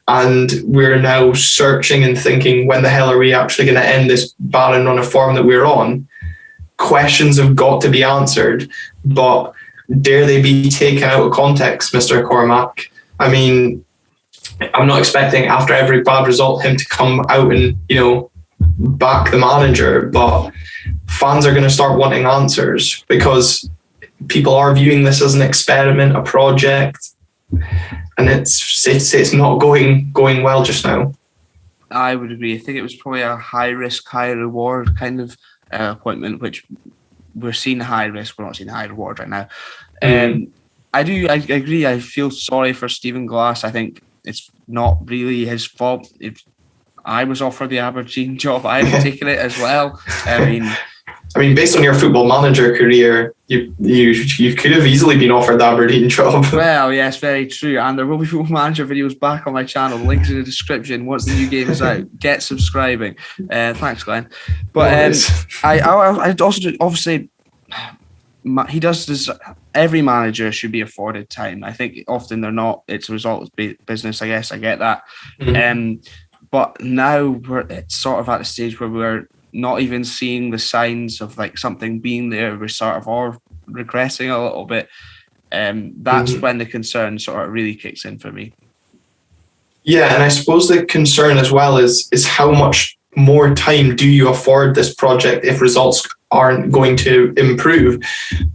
and we're now searching and thinking, when the hell are we actually going to end this barren run of form that we're on? Questions have got to be answered, but dare they be taken out of context, Mr. Cormack? I mean, I'm not expecting after every bad result him to come out and, you know, back the manager, but fans are going to start wanting answers because people are viewing this as an experiment, a project, and it's not going well just now. I would agree. I think it was probably a high risk, high reward kind of appointment, which we're seeing high risk, we're not seeing high reward right now. I agree. I feel sorry for Stephen Glass. I think it's not really his fault. If I was offered the Aberdeen job, I'd have taken it as well. I mean, based on your Football Manager career, you could have easily been offered the Aberdeen job. Well, yes, very true. And there will be Football Manager videos back on my channel. Links in the description. Once the new game is out, get subscribing. Thanks, Glenn. But I also do, obviously, he does. Every manager should be afforded time. I think often they're not. It's a result of business. I guess I get that. But now it's sort of at the stage where we're not even seeing the signs of like something being there. We're sort of all regressing a little bit. That's when the concern sort of really kicks in for me. Yeah, and I suppose the concern as well is how much more time do you afford this project if results aren't going to improve?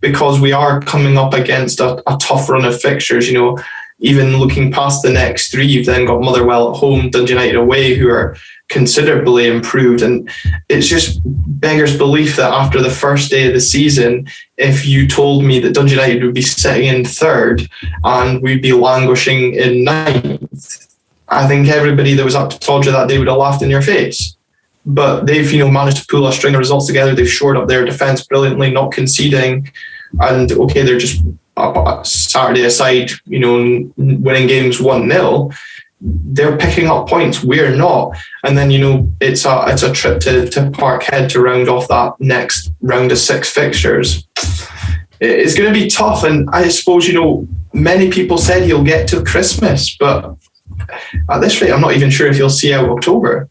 Because we are coming up against a tough run of fixtures, you know. Even looking past the next three, you've then got Motherwell at home, Dundee United away, who are considerably improved. And it's just beggars belief that after the first day of the season, if you told me that Dundee United would be sitting in third and we'd be languishing in ninth, I think everybody that was up to Todra that day would have laughed in your face. but they've managed to pull a string of results together. They've shored up their defence brilliantly, not conceding, and okay, they're just Saturday aside, winning games 1-0. They're picking up points. We're not, and then it's a trip to Parkhead to round off that next round of 6 fixtures. It's going to be tough, and I suppose many people said he'll get till Christmas, but at this rate, I'm not even sure if he'll see out October.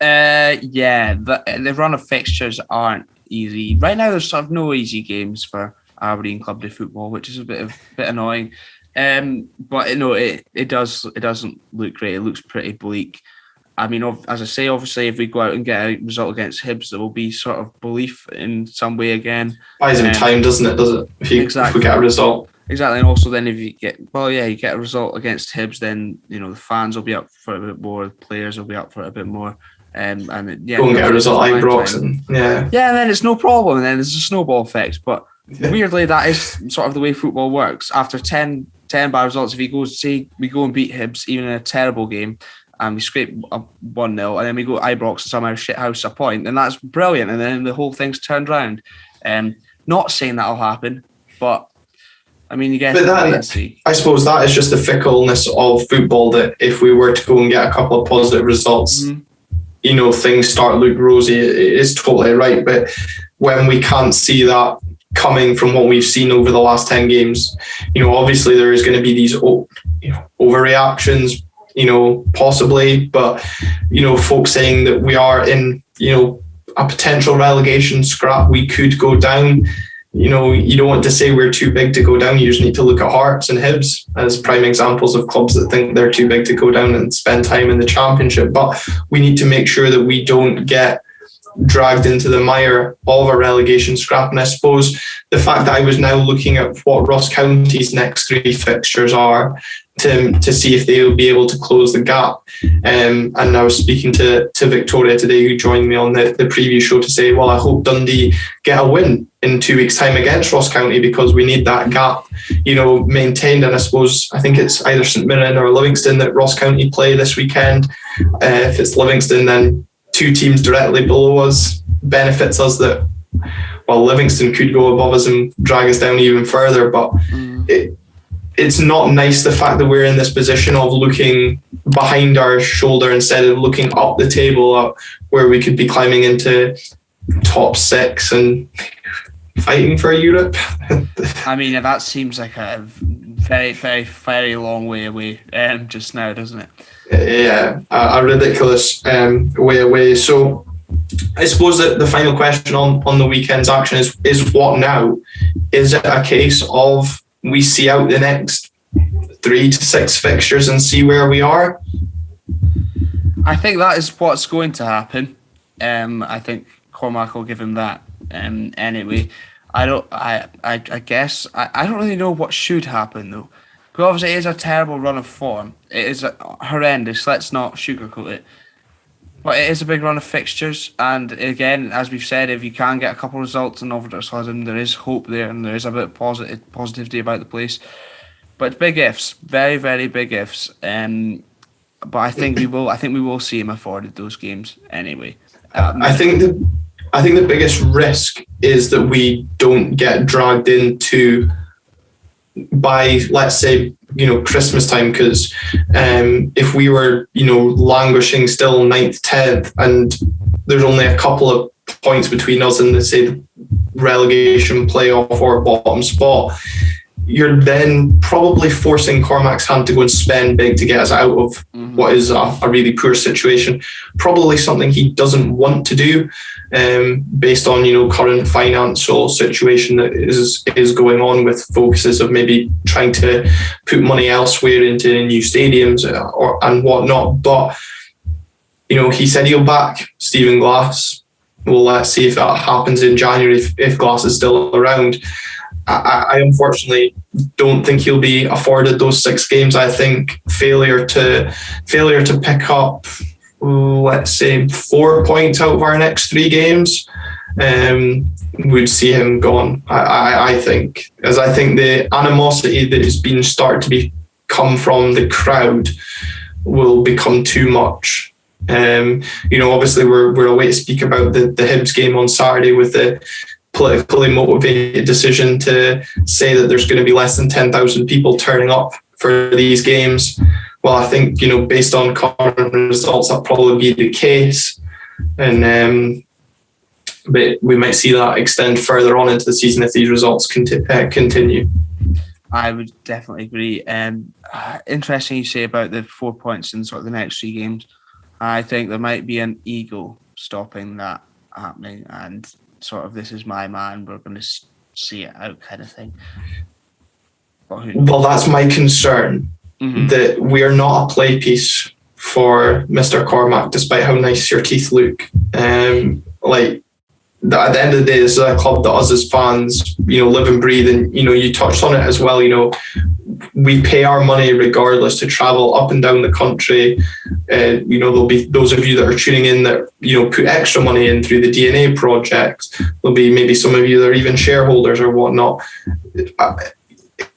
Yeah, the run of fixtures aren't easy right now. There's sort of no easy games for Aberdeen Club de Football, which is a bit annoying. But it doesn't look great. It looks pretty bleak. I mean, as I say, obviously, if we go out and get a result against Hibs, there will be sort of belief in some way again. Buys him time, doesn't it? Does it? If we get a result. Exactly, and also then if you get a result against Hibs, then the fans will be up for it a bit more, the players will be up for it a bit more. Go and get a result at Ibrox, and and then it's no problem, and then there's a snowball effect. But weirdly, that is sort of the way football works. After 10 bad results, if we go and beat Hibs, even in a terrible game, and we scrape a 1-0, and then we go to Ibrox and somehow shithouse a point, and that's brilliant, and then the whole thing's turned around. Not saying that'll happen, but I mean, you get to see. I suppose that is just the fickleness of football, that if we were to go and get a couple of positive results, things start to look rosy. It is totally right, but when we can't see that coming from what we've seen over the last 10 games, obviously there is going to be these overreactions, possibly, but folks saying that we are in a potential relegation scrap, we could go down. You don't want to say we're too big to go down. You just need to look at Hearts and Hibs as prime examples of clubs that think they're too big to go down and spend time in the Championship. But we need to make sure that we don't get dragged into the mire of a relegation scrap. And I suppose the fact that I was now looking at what Ross County's next 3 fixtures are to see if they will be able to close the gap. And I was speaking to Victoria today, who joined me on the preview show, to say, well, I hope Dundee get a win in 2 weeks' time against Ross County, because we need that gap, maintained. And I think it's either St Mirren or Livingston that Ross County play this weekend. If it's Livingston, then 2 teams directly below us benefits us that, well, Livingston could go above us and drag us down even further. But it's not nice, the fact that we're in this position of looking behind our shoulder instead of looking up the table, where we could be climbing into top 6 and fighting for Europe. I mean, that seems like a very, very, very long way away just now, doesn't it? Yeah, a ridiculous way away. So I suppose that the final question on the weekend's action is what now? Is it a case of we see out the next 3 to 6 fixtures and see where we are? I think that is what's going to happen. I think Cormack will give him that. Anyway, I guess I don't really know what should happen though. Because obviously it is a terrible run of form. It is horrendous. Let's not sugarcoat it. But it is a big run of fixtures, and again, as we've said, if you can get a couple of results in Overton, there is hope there, and there is a bit of positivity about the place. But big ifs, very, very big ifs. But I think we will see him afforded those games anyway. I think the biggest risk is that we don't get dragged into by, let's say, Christmas time, because if we were, languishing still 9th, 10th, and there's only a couple of points between us and, say, the relegation playoff or bottom spot, you're then probably forcing Cormac's hand to go and spend big to get us out of what is a really poor situation. Probably something he doesn't want to do, based on current financial situation that is going on, with focuses of maybe trying to put money elsewhere into new stadiums and whatnot. But he said he'll back Stephen Glass. Well, let's see if that happens in January, if Glass is still around. I unfortunately don't think he'll be afforded those 6 games. I think failure to pick up, let's say, 4 points out of our next 3 games, would see him gone. I think the animosity that has been started to come from the crowd will become too much Obviously we're away to speak about the Hibs game on Saturday with the politically motivated decision to say that there's going to be less than 10,000 people turning up for these games. Well, I think, based on current results, that'll probably be the case. And but we might see that extend further on into the season if these results continue. I would definitely agree. Interesting you say about the 4 points in sort of the next 3 games. I think there might be an ego stopping that happening, and sort of, this is my man, we're going to see it out kind of thing. Well, that's my concern, that we are not a play piece for Mr. Cormack, despite how nice your teeth look. At the end of the day, this is a club that us as fans, live and breathe. And, you touched on it as well, we pay our money regardless to travel up and down the country. There'll be those of you that are tuning in that, put extra money in through the DNA project. There'll be maybe some of you that are even shareholders or whatnot.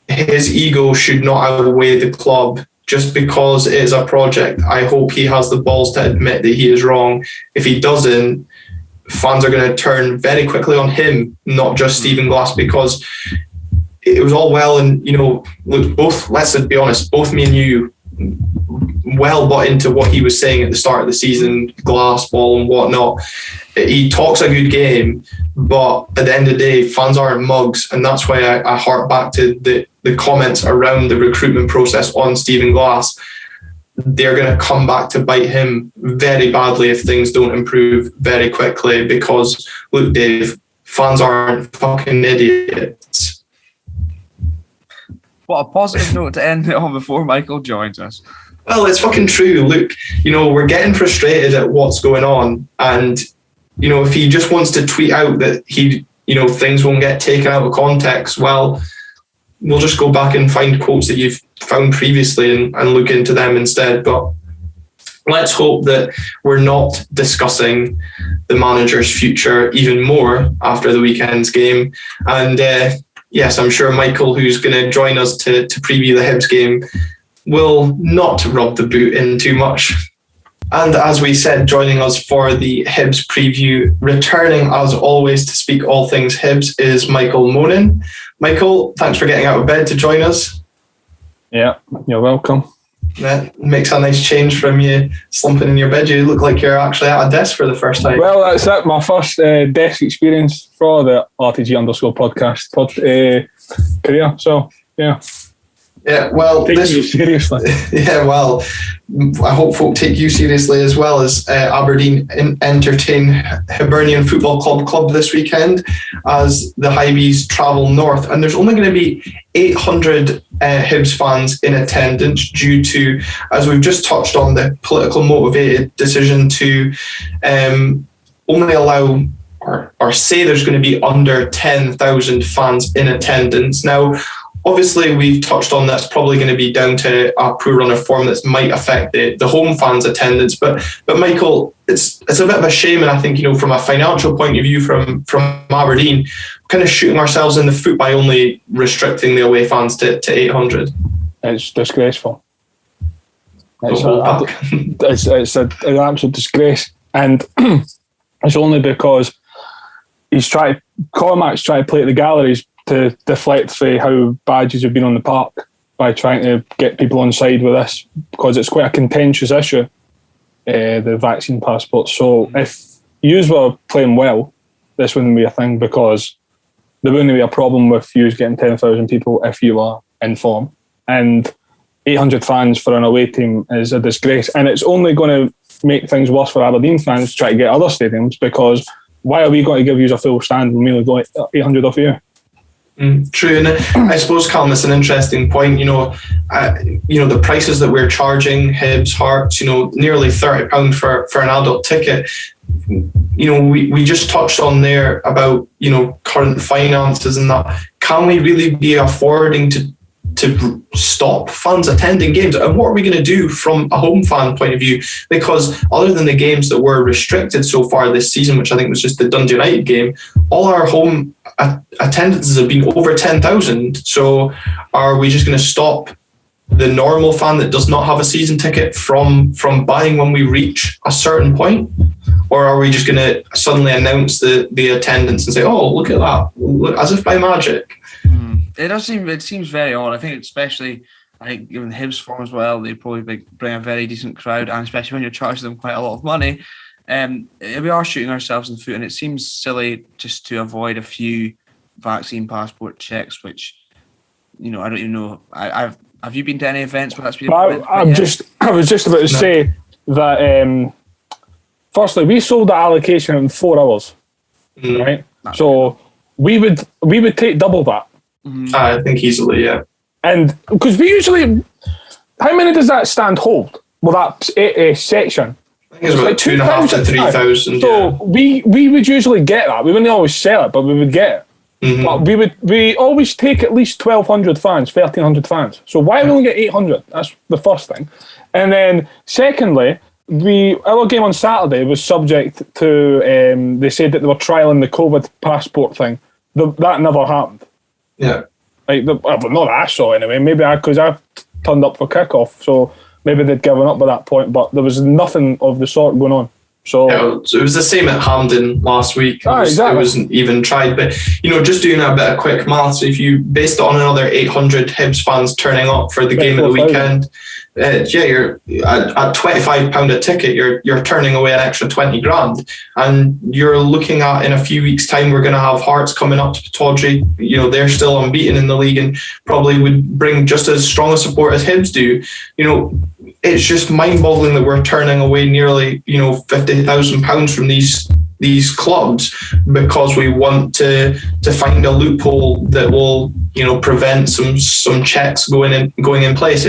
His ego should not outweigh the club just because it is a project. I hope he has the balls to admit that he is wrong. If he doesn't, fans are going to turn very quickly on him, not just Stephen Glass, because it was all well and, look, let's be honest, both me and you well bought into what he was saying at the start of the season, glass ball and whatnot. He talks a good game, but at the end of the day, fans aren't mugs, and that's why I hark back to the comments around the recruitment process on Stephen Glass. They're going to come back to bite him very badly if things don't improve very quickly, because, look, Dave, fans aren't fucking idiots. What a positive note to end it on before Michael joins us. Well, it's fucking true. Look, we're getting frustrated at what's going on, and, if he just wants to tweet out that things won't get taken out of context, well, we'll just go back and find quotes that you've found previously and look into them instead. But let's hope that we're not discussing the manager's future even more after the weekend's game. And yes, I'm sure Michael, who's going to join us to preview the Hibs game, will not rub the boot in too much. And as we said, joining us for the Hibs preview, returning as always to speak all things Hibs, is Michael Monan. Michael, thanks for getting out of bed to join us. Yeah, you're welcome. That makes a nice change from you slumping in your bed. You look like you're actually at a desk for the first time. Well, that's it. My first desk experience for the RTG_podcast career. So, yeah. Yeah, well, take you seriously. Yeah, well, I hope folk take you seriously as well, as Aberdeen entertain Hibernian Football Club this weekend as the Hibs travel north. And there's only going to be 800 Hibs fans in attendance due to, as we've just touched on, the political motivated decision to only allow or say there's going to be under 10,000 fans in attendance. Now, obviously, we've touched on that's probably going to be down to a poor run of form that might affect the home fans' attendance. But Michael, it's a bit of a shame, and I think, from a financial point of view from Aberdeen, kind of shooting ourselves in the foot by only restricting the away fans to 800. It's disgraceful. It's an absolute disgrace, and it's only because Cormack's trying to play at the galleries to deflect from how badges have been on the park by trying to get people on side with this, because it's quite a contentious issue, the vaccine passport. So if yous were playing well, this wouldn't be a thing, because there wouldn't be a problem with yous getting 10,000 people if you are in form. And 800 fans for an away team is a disgrace. And it's only going to make things worse for Aberdeen fans to try to get other stadiums, because why are we going to give you a full stand when we only got 800 off you? True, and I suppose, Calum, it's an interesting point. The prices that we're charging Hibs, Hearts, nearly £30 for an adult ticket. We just touched on there about current finances and that. Can we really be affording to stop fans attending games? And what are we going to do from a home fan point of view? Because other than the games that were restricted so far this season, which I think was just the Dundee United game, all our home attendances have been over 10,000. So are we just going to stop the normal fan that does not have a season ticket from buying when we reach a certain point? Or are we just going to suddenly announce the attendance and say, oh, look at that, as if by magic? It seems very odd. I think especially, given the Hibs form as well, they probably bring a very decent crowd, and especially when you're charging them quite a lot of money, we are shooting ourselves in the foot, and it seems silly just to avoid a few vaccine passport checks, which, I don't even know. Have you been to any events where that's been? I was just about to say that. Firstly, we sold the allocation in 4 hours, right? So we would take double that. I think easily, yeah. And because we usually, how many does that stand hold? Well, that section. I think it's about 2,500 to 3,000. So we would usually get that. We wouldn't always sell it, but we would get it. But we always take at least 1,200 fans, 1,300 fans. So why we only get 800? That's the first thing. And then secondly, our game on Saturday was subject to, they said that they were trialling the COVID passport thing. That never happened. Yeah. Not that I saw anyway. Maybe because I turned up for kickoff, so maybe they'd given up by that point, but there was nothing of the sort going on. So it was the same at Hampden last week. It wasn't even tried. But, just doing a bit of quick maths, if you based it on another 800 Hibs fans turning up for the game of the weekend, you're at £25 a ticket, you're turning away an extra 20 grand. And you're looking at, in a few weeks' time, we're going to have Hearts coming up to Pittodrie. They're still unbeaten in the league and probably would bring just as strong a support as Hibs do. It's just mind-boggling that we're turning away nearly, £50,000 from these clubs because we want to find a loophole that will, prevent some checks going in place.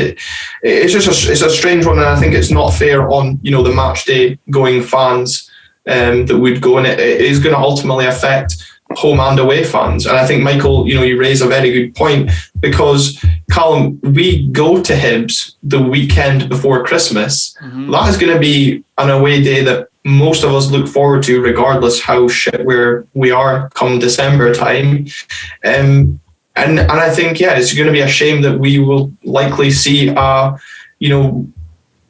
It's a strange one, and I think it's not fair on the match day going fans that would go, and it is going to ultimately affect home and away fans. And I think, Michael, you raise a very good point, because Calum, we go to Hibs the weekend before Christmas. That is going to be an away day that most of us look forward to, regardless how shit we are come December time. And I think, it's going to be a shame that we will likely see a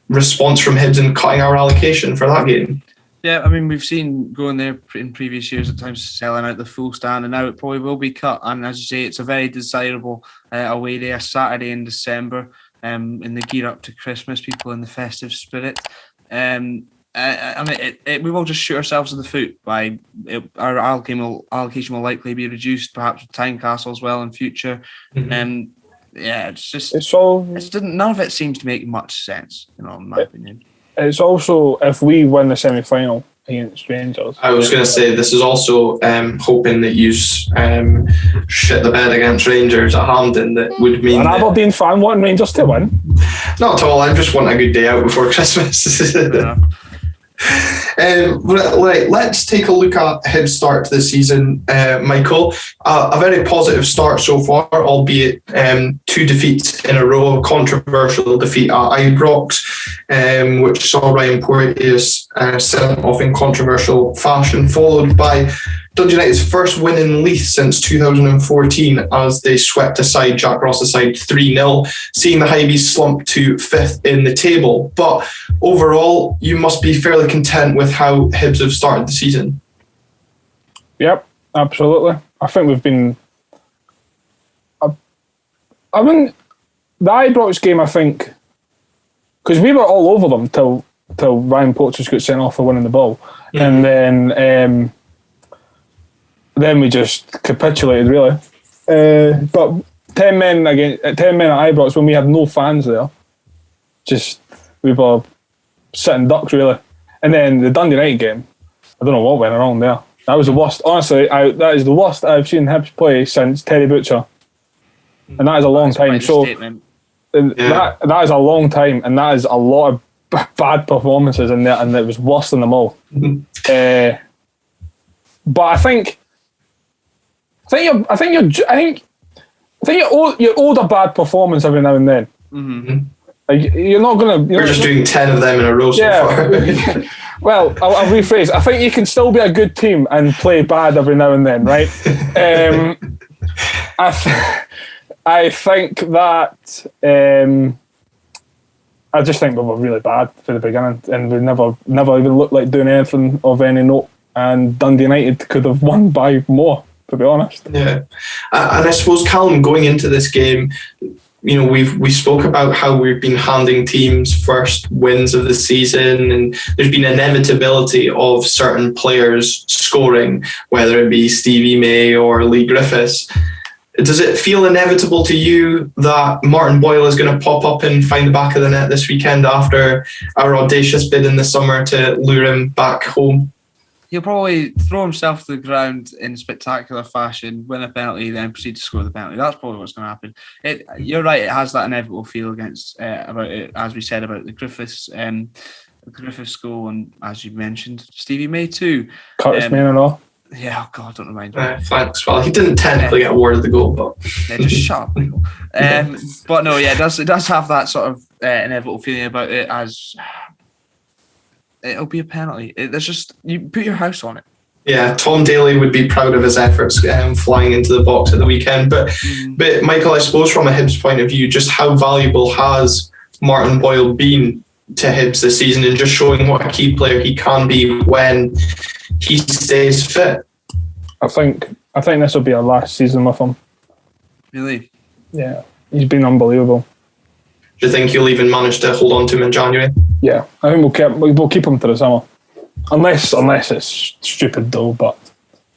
response from Hibs in cutting our allocation for that game. Yeah, I mean, we've seen going there in previous years at times selling out the full stand, and now it probably will be cut. And as you say, it's a very desirable away day, a Saturday in December, in the gear up to Christmas, people in the festive spirit. We will just shoot ourselves in the foot by our allocation will likely be reduced, perhaps with Tynecastle as well in future. None of it seems to make much sense, in my opinion. It's also, if we win the semi-final against Rangers. I was going to say, this is also hoping that you shit the bed against Rangers at Hampden. That would mean... An Aberdeen fan wanting Rangers to win? Not at all. I just want a good day out before Christmas. Yeah. Let's take a look at Hibs' start to the season, Michael. A very positive start so far, albeit 2 defeats in a row. A controversial defeat at Ibrox, which saw Ryan Porteous sent off in controversial fashion, followed by Dundee United's first win in Leith since 2014 as they swept aside Jack Ross's side 3-0, seeing the Hibs slump to 5th in the table. But overall, you must be fairly content with how Hibs have started the season. Yep, absolutely. I think we've been... I mean, the Ibrox game, I think, because we were all over them till Ryan Porteous got sent off for winning the ball. And then we just capitulated, really. But 10 men at Ibrox when we had no fans there, we were sitting ducks, really. And then the Dundee United game, I don't know what went wrong there. That was the worst. Honestly, that is the worst I've seen Hibs play since Terry Butcher, and that is a long time. So that is a long time, and that is a lot of bad performances in there, and it was worse than them all. But I think you're owed a bad performance every now and then. Like, you're not gonna. We're just doing 10 of them in a row so far. Well, I'll rephrase. I think you can still be a good team and play bad every now and then, right? I think that I just think we were really bad for the beginning, and we never even looked like doing anything of any note. And Dundee United could have won by more, to be honest. Yeah, and I suppose, Calum, going into this game, you know, we spoke about how we've been handing teams first wins of the season, and there's been inevitability of certain players scoring, whether it be Stevie May or Lee Griffiths. Does it feel inevitable to you that Martin Boyle is going to pop up and find the back of the net this weekend after our audacious bid in the summer to lure him back home? He'll probably throw himself to the ground in spectacular fashion, win a penalty, then proceed to score the penalty. That's probably what's going to happen. You're right, it has that inevitable feel against, about it, as we said, about the Griffiths goal, and as you mentioned, Stevie May too. Curtis May and all. Yeah, oh God, don't remind me. Thanks. Well, he didn't technically get awarded the goal, but yeah, just shut up, Michael. But no, yeah, it does have that sort of inevitable feeling about it, as it'll be a penalty. There's just, you put your house on it. Yeah, Tom Daly would be proud of his efforts flying into the box at the weekend. But Michael, I suppose from a Hibs point of view, just how valuable has Martin Boyle been to Hibs this season, and just showing what a key player he can be when he stays fit? I think this will be our last season with him. Really? Yeah, he's been unbelievable. Do you think you'll even manage to hold on to him in January? Yeah, I think we'll keep him to the summer, unless it's stupid though. But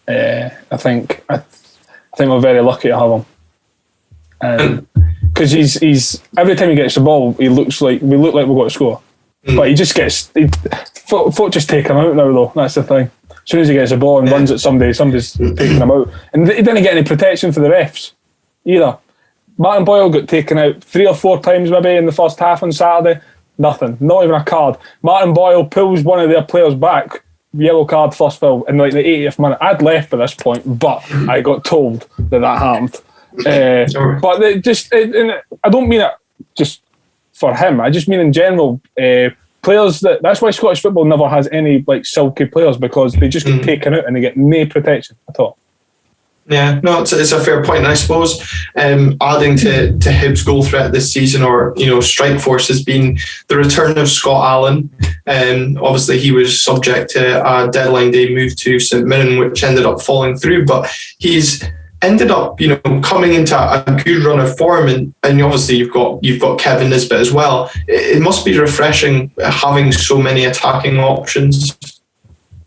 I think we're very lucky to have him, because he's every time he gets the ball, we look like we've got to score, but he just gets folk just take him out now though. That's the thing. As soon as he gets the ball and runs at somebody's taking him out, and he didn't get any protection for the refs either. Martin Boyle got taken out 3 or 4 times maybe in the first half on Saturday. Nothing, not even a card. Martin Boyle pulls one of their players back, yellow card first foul in like the 80th minute. I'd left by this point, but I got told that happened. But I don't mean it just for him. I just mean in general. Players that's why Scottish football never has any like silky players, because they just get taken out and they get no protection at all. Yeah, no, it's a fair point. And I suppose adding to Hibs' goal threat this season, or strike force, has been the return of Scott Allen. Obviously, he was subject to a deadline day move to St Mirren, which ended up falling through. But he's ended up, coming into a good run of form, and obviously you've got Kevin Nisbet as well. It must be refreshing having so many attacking options.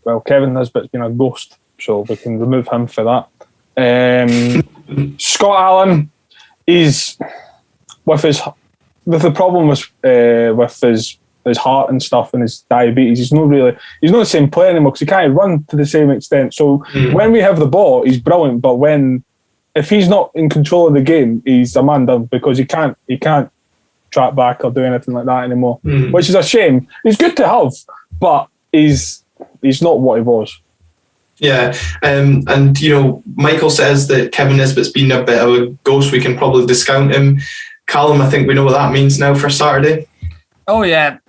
Well, Kevin Nisbet's been a ghost, so we can remove him for that. Scott Allen is with the problem with his heart and stuff and his diabetes. He's not the same player anymore, because he can't run to the same extent. So when we have the ball, he's brilliant. But if he's not in control of the game, he's a man down, because he can't track back or do anything like that anymore, which is a shame. He's good to have, but he's not what he was. Yeah, and Michael says that Kevin Nisbet's been a bit of a ghost. We can probably discount him. Calum, I think we know what that means now for Saturday. Oh yeah,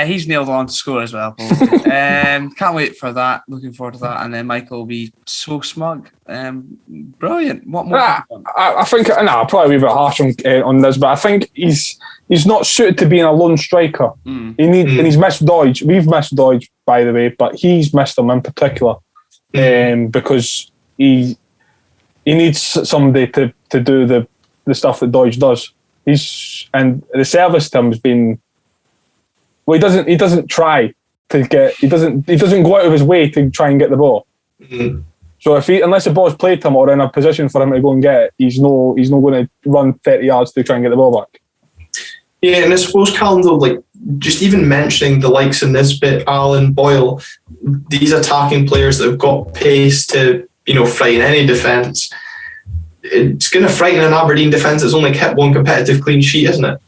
he's nailed on to score as well. Can't wait for that. Looking forward to that. And then Michael will be so smug. Brilliant. What more? I think I'll probably be a bit harsh on this, but I think he's not suited to being a lone striker. And he's missed Doidge. We've missed Doidge, by the way, but he's missed him in particular. Because he needs somebody to do the stuff that Doidge does. And the service to him has been, well, he doesn't try to get, he doesn't go out of his way to try and get the ball. So unless the ball's played to him or in a position for him to go and get it, he's not going to run 30 yards to try and get the ball back. Yeah, and I suppose, Calum, though, like, just even mentioning the likes of Nisbet, Allen, Boyle, these attacking players that have got pace to, frighten any defence, it's going to frighten an Aberdeen defence that's only kept one competitive clean sheet, isn't it?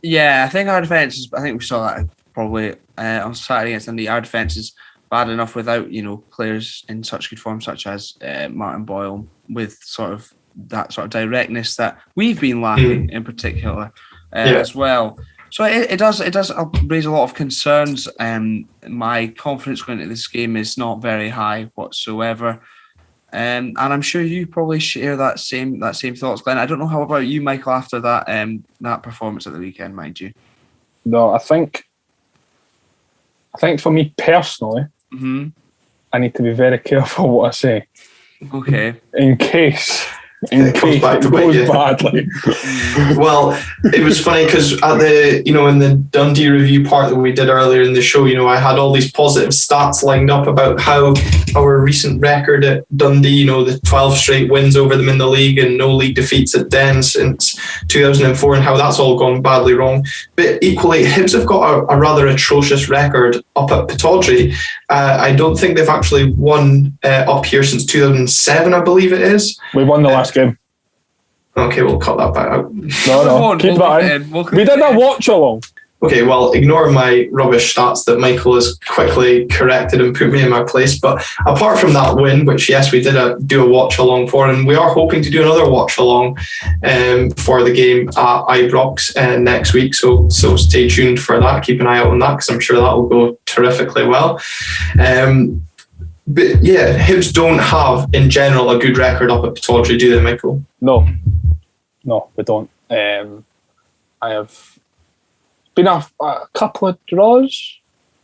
Yeah, I think our defence I think we saw that probably on Saturday against Dundee. Our defence is bad enough without, players in such good form, such as Martin Boyle, with that sort of directness that we've been lacking in particular. As well. So it does raise a lot of concerns. My confidence going into this game is not very high whatsoever. And I'm sure you probably share that same thoughts, Glenn. I don't know how about you, Michael, after that performance at the weekend, mind you. No, I think for me personally, I need to be very careful what I say. Okay. In case it goes badly. Well, it was funny because at the, in the Dundee review part that we did earlier in the show, I had all these positive stats lined up about how our recent record at Dundee, the 12 straight wins over them in the league and no league defeats at Den since 2004, and how that's all gone badly wrong. But equally, Hibs have got a rather atrocious record up at Pittodrie. I don't think they've actually won up here since 2007, I believe it is. We won the last game. Okay, we'll cut that back out. No, keep that in. We did a watch along. Okay, well, ignore my rubbish stats that Michael has quickly corrected and put me in my place. But apart from that win, which, yes, we did do a watch along for, and we are hoping to do another watch along for the game at Ibrox next week. So stay tuned for that. Keep an eye out on that, because I'm sure that will go terrifically well. But yeah, Hibs don't have, in general, a good record up at Pittodrie, do they, Michael? No, we don't. I have been a couple of draws.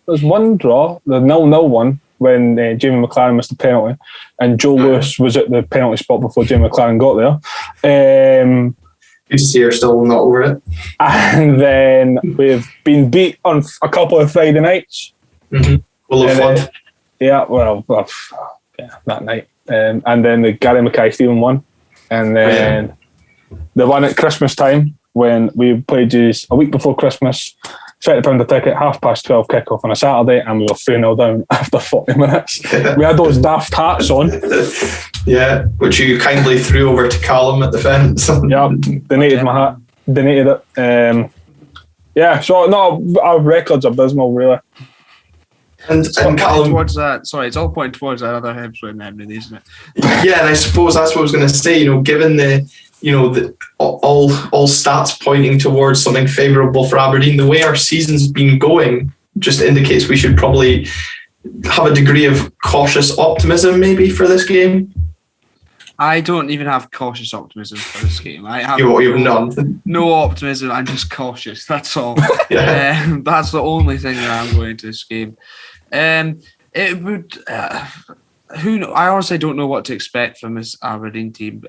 There's one draw, the 0-0 one, when Jamie McLaren missed a penalty, and Joe Lewis was at the penalty spot before Jamie McLaren got there. Good to see you're still not over it. And then we've been beat on a couple of Friday nights. Full of flood. Yeah, that night. And then the Gary Mackay-Stephen one. And then the one at Christmas time, when we played a week before Christmas, £30 a ticket, 12:30 kickoff on a Saturday, and we were 3-0 down after 40 minutes. We had those daft hats on. Yeah, which you kindly threw over to Calum at the fence. Yeah, donated my hat. Donated it. Yeah, so no, our records are abysmal, really. And Calum, towards that. Sorry, it's all pointing towards that other Hibs win, really, isn't it? Yeah, and I suppose that's what I was going to say. Given all stats pointing towards something favourable for Aberdeen, the way our season's been going just indicates we should probably have a degree of cautious optimism, maybe, for this game. I don't even have cautious optimism for this game. I have none. No optimism. I'm just cautious. That's all. That's the only thing that I'm going into this game. It would. Who knows? I honestly don't know what to expect from this Aberdeen team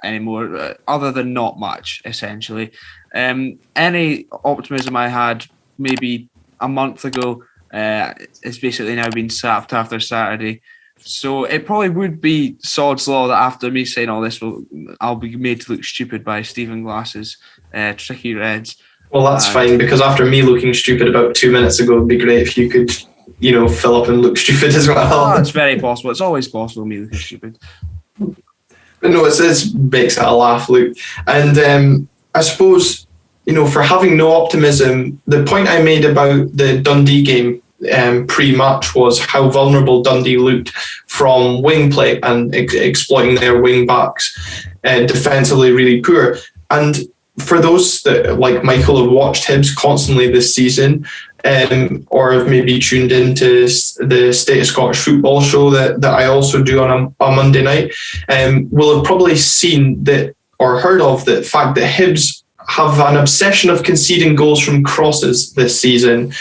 anymore, other than not much, essentially. Any optimism I had maybe a month ago is basically now been sapped after Saturday. So it probably would be sod's law that after me saying all this, I'll be made to look stupid by Stephen Glass's tricky Reds. Well, that's fine, because after me looking stupid about 2 minutes ago, it'd be great if you could, fill up and look stupid as well. Oh, it's very possible. It's always possible, me looking stupid. But no, it makes it a laugh, Luke. And I suppose, for having no optimism, the point I made about the Dundee game pre-match was how vulnerable Dundee looked from wing play and exploiting their wing backs defensively really poor. And for those that, like Michael, have watched Hibs constantly this season, or have maybe tuned into the State of Scottish Football show that I also do on a Monday night, will have probably seen that or heard of the fact that Hibs have an obsession of conceding goals from crosses this season.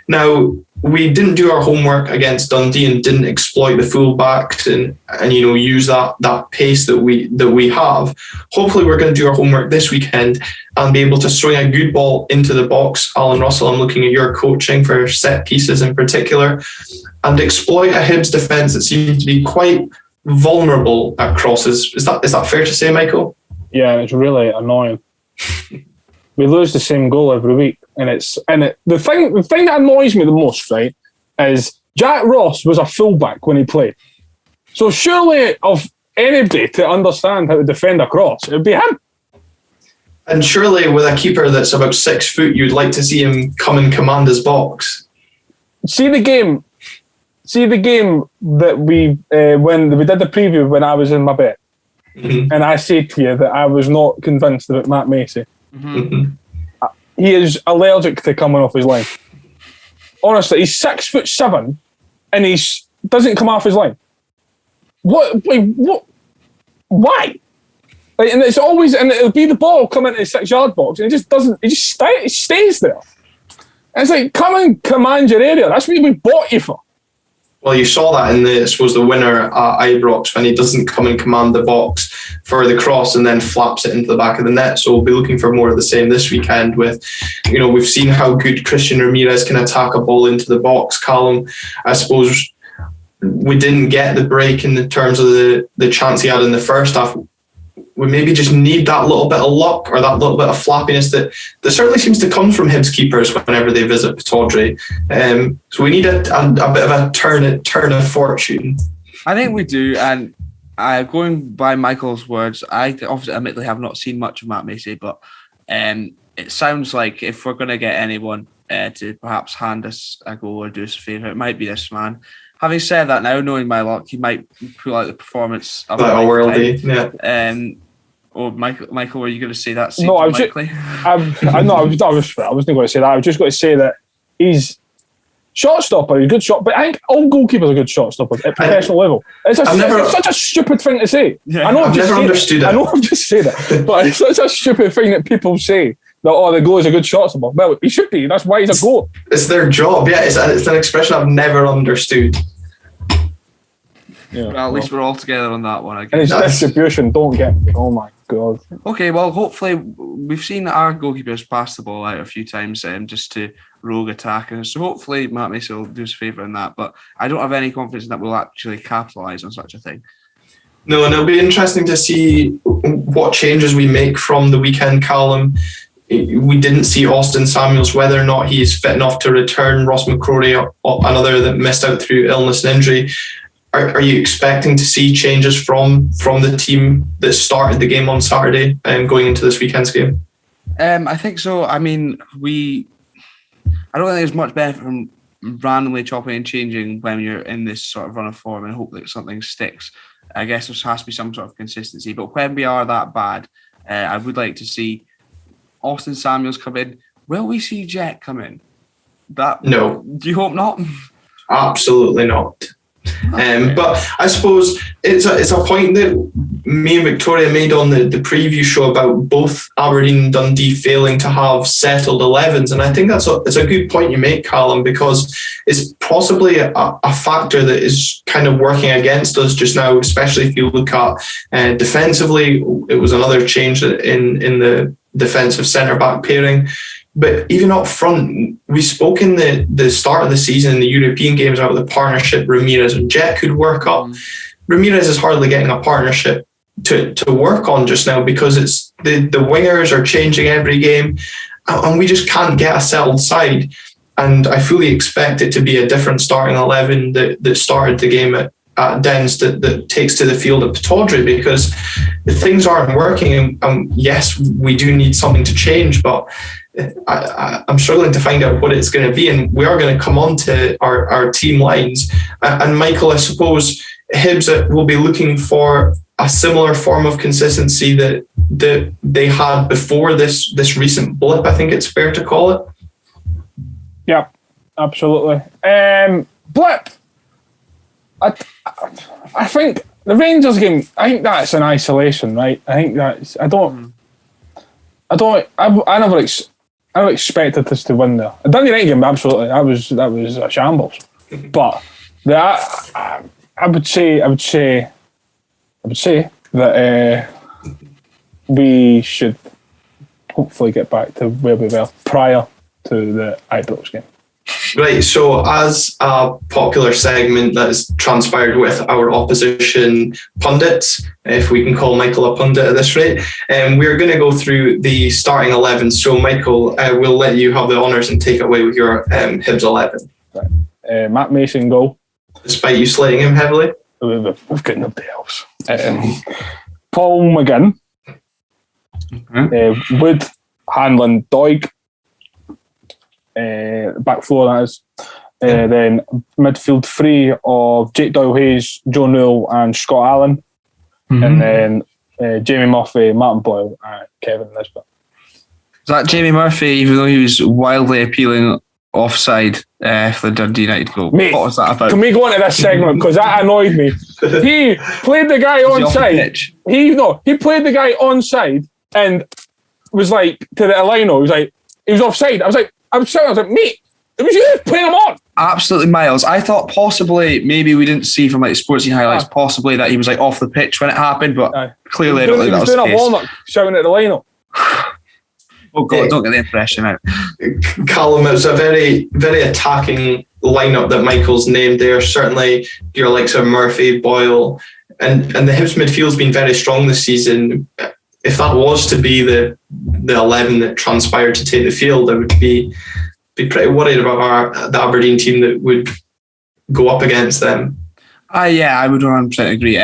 Now, we didn't do our homework against Dundee and didn't exploit the fullbacks and use that pace that we have. Hopefully, we're going to do our homework this weekend and be able to swing a good ball into the box. Alan Russell, I'm looking at your coaching for set pieces in particular, and exploit a Hibs defence that seems to be quite vulnerable at crosses. Is that fair to say, Michael? Yeah, it's really annoying. We lose the same goal every week, and the thing that annoys me the most, right, is Jack Ross was a fullback when he played. So surely, of anybody to understand how to defend a cross, it would be him. And surely, with a keeper that's about 6 foot, you'd like to see him come and command his box. See the game that we when we did the preview when I was in my bed, and I said to you that I was not convinced about Matt Macy. He is allergic to coming off his line. Honestly, he's 6'7" and he doesn't come off his line. What? Why? And it's always, and it'll be the ball coming into the 6 yard box, and it just doesn't. It just stays there. It's like, come and command your area. That's what we bought you for. Well, you saw that in the winner at Ibrox when he doesn't come and command the box for the cross and then flaps it into the back of the net. So we'll be looking for more of the same this weekend with, we've seen how good Christian Ramirez can attack a ball into the box. Calum, I suppose we didn't get the break in the terms of the chance he had in the first half. We maybe just need that little bit of luck or that little bit of flappiness that certainly seems to come from Hibs keepers whenever they visit Pittodrie. So we need a bit of a turn of fortune. I think we do, and going by Michael's words, I obviously admittedly have not seen much of Matt Macy, but it sounds like if we're going to get anyone to perhaps hand us a goal or do us a favour, it might be this man. Having said that, now knowing my luck, he might pull out the performance of a worldie. Yeah. Or Michael, were you going to say that? No, I was wasn't going to say that. I was just going to say that he's shot stopper. He's a good shot, but I think all goalkeepers are good shot stoppers at professional level. It's such a stupid thing to say. Yeah, I've never understood it. I know I've just said it, but it's such a stupid thing that people say. That the goal is a good shot stopper. Well, he should be. That's why he's a goal. It's their job. Yeah, it's an expression I've never understood. Yeah, well, at least we're all together on that one, I guess. And his distribution, don't get me. Oh my God. Okay, well, hopefully we've seen our goalkeepers pass the ball out a few times just to rogue attackers. So hopefully Matt Mason will do us a favour in that. But I don't have any confidence that we'll actually capitalise on such a thing. No, and it'll be interesting to see what changes we make from the weekend, Calum. We didn't see Austin Samuels, whether or not he is fit enough to return. Ross McCrory, another that missed out through illness and injury. Are you expecting to see changes from the team that started the game on Saturday and going into this weekend's game? I think so. I mean, I don't think there's much benefit from randomly chopping and changing when you're in this sort of run of form and hope that something sticks. I guess there has to be some sort of consistency. But when we are that bad, I would like to see Austin Samuels come in. Will we see Jet come in? No. Do you hope not? Absolutely not. But I suppose it's a point that me and Victoria made on the preview show about both Aberdeen and Dundee failing to have settled 11s, and I think it's a good point you make, Calum, because it's possibly a factor that is kind of working against us just now, especially if you look at defensively. It was another change in the defensive centre-back pairing. But even up front, we spoke in the start of the season in the European games about the partnership Ramirez and Jet could work up. Ramirez is hardly getting a partnership to work on just now because it's the wingers are changing every game and we just can't get a settled side. And I fully expect it to be a different starting 11 that started the game at Dens that takes to the field at Pittodrie, because if things aren't working, and yes, we do need something to change, but I'm struggling to find out what it's going to be, and we are going to come on to our team lines. And Michael, I suppose Hibs will be looking for a similar form of consistency that they had before this recent blip, I think it's fair to call it. Yeah, absolutely. Blip. I think the Rangers game, I think that's in isolation, right? I think that's. I never expected us to win there. The Dundee United game, absolutely, that was a shambles. But I would say that we should hopefully get back to where we were prior to the Ibrox game. Right, so as a popular segment that has transpired with our opposition pundits, if we can call Michael a pundit at this rate, we're going to go through the starting 11. So Michael, we'll let you have the honours and take it away with your Hibs 11. Right. Matt Mason goal. Despite you slating him heavily? We've got nobody else. Paul McGinn. Wood, Hanlon, Doig. Back four, that is. Then midfield three of Jake Doyle-Hayes, Joe Newell and Scott Allen. And then Jamie Murphy, Martin Boyle and Kevin Nisbet. Is that Jamie Murphy, even though he was wildly appealing offside for the Dundee United goal? Mate, what was that about? Can we go into this segment, because that annoyed me. He played the guy onside. He played the guy onside and was like, to the Elino, he was offside. I was like, mate, It was you playing him on. Absolutely miles. I thought possibly maybe we didn't see from like sportsy highlights possibly that he was like off the pitch when it happened, but clearly I don't think that was the case. He was doing a warm-up, shouting at the lineup. Oh God, don't get the impression out. Calum, it was a very, very attacking lineup that Michael's named there. Certainly your likes of Murphy, Boyle, and the Hibs midfield's been very strong this season. If that was to be the 11 that transpired to take the field, I would be pretty worried about the Aberdeen team that would go up against them. Yeah, I would 100% agree.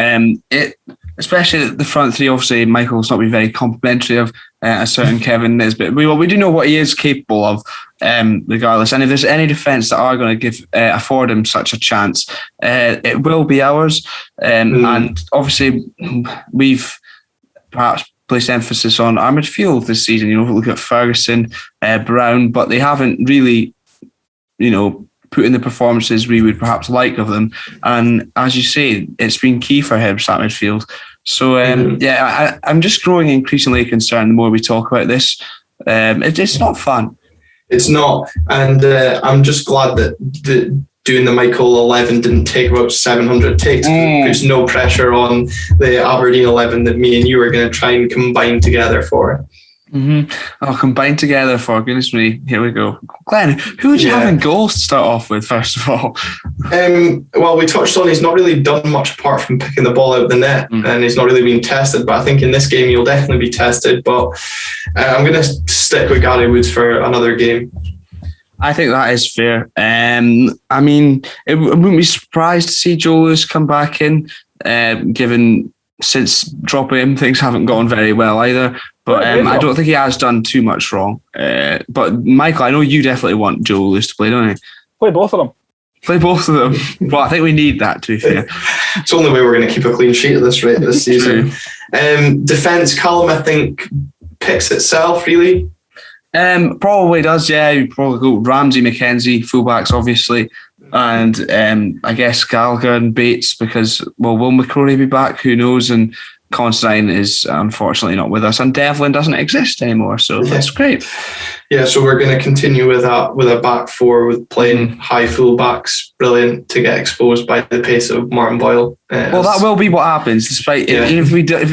Especially the front three, obviously Michael's not been very complimentary of a certain Kevin Nisbet. We do know what he is capable of, regardless. And if there's any defence that are going to afford him such a chance, it will be ours. And obviously we've perhaps placed emphasis on our midfield this season. Look at Ferguson, Brown, but they haven't really, put in the performances we would perhaps like of them. And as you say, it's been key for Hibs, that midfield. So, I'm just growing increasingly concerned the more we talk about this. It's not fun. It's not. And I'm just glad that doing the Michael 11 didn't take about 700 takes. There's no pressure on the Aberdeen 11 that me and you are going to try and combine together for. Oh, combined together for, goodness me. Here we go. Glenn, who would you have in goals to start off with, first of all? Well, we touched on he's not really done much apart from picking the ball out of the net, and he's not really been tested. But I think in this game he'll definitely be tested. But I'm going to stick with Gary Woods for another game. I think that is fair. I mean, I wouldn't be surprised to see Joe Lewis come back in, given since dropping him, things haven't gone very well either. But I don't think he has done too much wrong. But Michael, I know you definitely want Joe Lewis to play, don't you? Play both of them. Play both of them. Well, I think we need that, to be fair. It's the only way we're going to keep a clean sheet at this rate this season. Defence, Calum, I think, picks itself, really. Probably does, yeah. You probably go Ramsey, McKenzie, fullbacks, obviously. And I guess Gallagher and Bates, because, well, will McCrory be back? Who knows? And Considine is unfortunately not with us, and Devlin doesn't exist anymore, so that's great. Yeah, so we're going to continue with a back four with playing high full-backs. Brilliant to get exposed by the pace of Martin Boyle. Well, that will be what happens, despite if we don't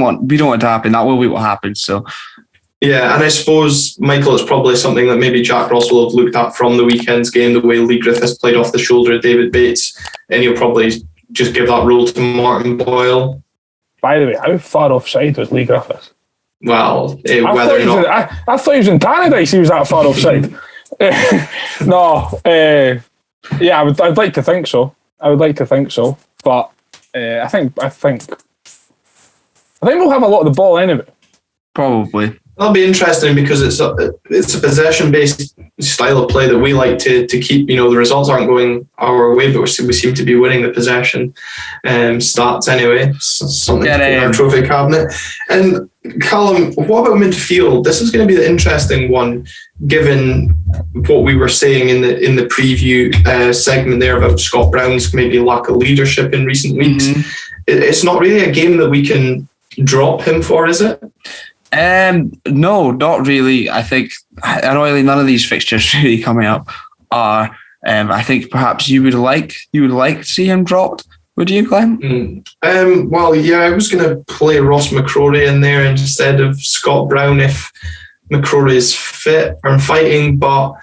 want it to happen, that will be what happens. So. Yeah, and I suppose, Michael, it's probably something that maybe Jack Ross will have looked at from the weekend's game, the way Lee Griffiths played off the shoulder of David Bates, and he'll probably just give that role to Martin Boyle. By the way, how far offside was Lee Griffiths? Well, I thought he was in Tannadice, he was that far offside. I'd like to think so. But I think we'll have a lot of the ball anyway. Probably. That'll be interesting because it's a possession-based style of play that we like to keep. The results aren't going our way, but we seem to be winning the possession stats anyway. Something to put in our trophy cabinet. And Callum, what about midfield? This is going to be the interesting one, given what we were saying in the preview segment there about Scott Brown's maybe lack of leadership in recent weeks. It's not really a game that we can drop him for, is it? No, not really. I think none of these fixtures really coming up are. I think perhaps you would like to see him dropped. Would you, Glenn? Well, yeah, I was going to play Ross McCrory in there instead of Scott Brown if McCrory is fit and fighting. But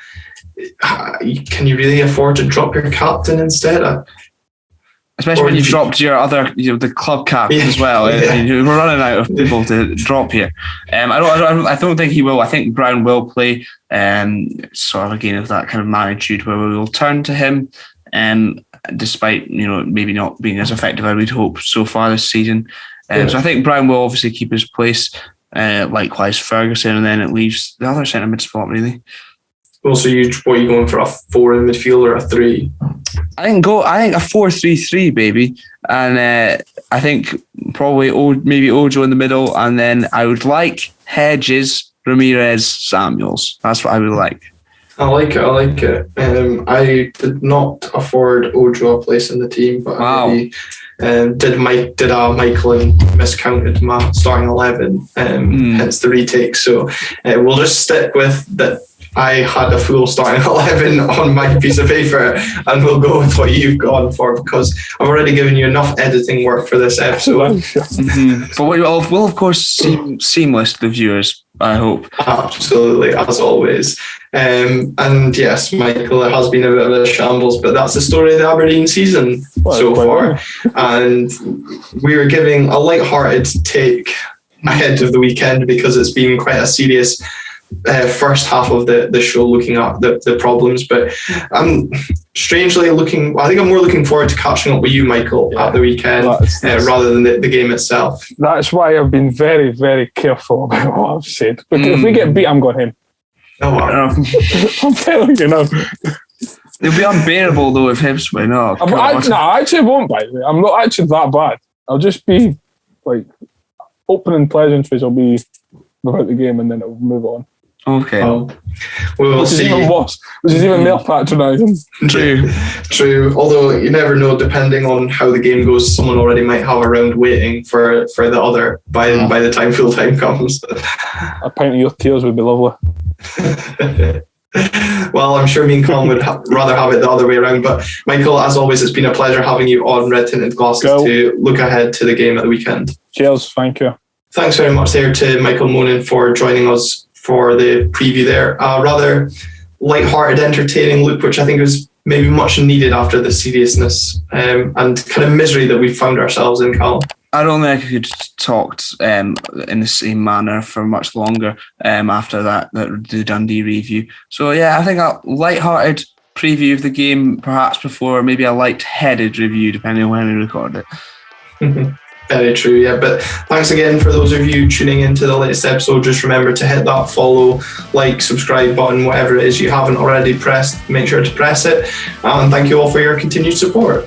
can you really afford to drop your captain instead? Especially when you've dropped your other, the club cap as well. We're running out of people to drop here. I don't think he will. I think Brown will play. Sort of a game of that kind of magnitude where we will turn to him. Despite maybe not being as effective as we'd hope so far this season. So I think Brown will obviously keep his place. Likewise Ferguson, and then it leaves the other centre mid spot really. Well, so what are you going for, a 4 in midfield or a 3? I think a 4-3-3, baby, and I think probably maybe Ojo in the middle, and then I would like Hedges, Ramirez, Samuels. That's what I would like. I like it. I did not afford Ojo a place in the team, but wow. Did Michael and miscounted my starting 11, hence the retake. So we'll just stick with that. I had a full starting 11 on my piece of paper, and we'll go with what you've gone for, because I've already given you enough editing work for this episode. But will of course seem seamless to the viewers, I hope. Absolutely, as always. And yes, Michael, it has been a bit of a shambles, but that's the story of the Aberdeen season so far. And we were giving a light-hearted take ahead of the weekend, because it's been quite a serious first half of the show, looking at the problems. But I'm strangely I think I'm more looking forward to catching up with you, Michael, at the weekend rather than the game itself. That's why I've been very, very careful about what I've said. Because if we get beat, I'm going home. Oh, wow. I'm telling you now. It'll be unbearable though if Hibs win. I actually won't, by the way. I'm not actually that bad. I'll just be like, opening pleasantries will be about the game, and then it'll move on. Okay. We'll see. Even worse, which is even more patronising. True. Although you never know, depending on how the game goes, someone already might have a round waiting for the other by the time full time comes. A pint of your tears would be lovely. Well, I'm sure me and Colin would rather have it the other way around. But Michael, as always, it's been a pleasure having you on Red Tinted Glasses to look ahead to the game at the weekend. Cheers, thank you. Thanks very much there to Michael Monan for joining us for the preview there. Rather light-hearted, entertaining look, which I think was maybe much needed after the seriousness and kind of misery that we found ourselves in, Callum. I don't think I could have talked in the same manner for much longer after the Dundee review. So yeah, I think a light-hearted preview of the game, perhaps before maybe a light-headed review, depending on when we record it. Very true, yeah. But thanks again for those of you tuning into the latest episode. Just remember to hit that follow, like, subscribe button, whatever it is you haven't already pressed. Make sure to press it. And thank you all for your continued support.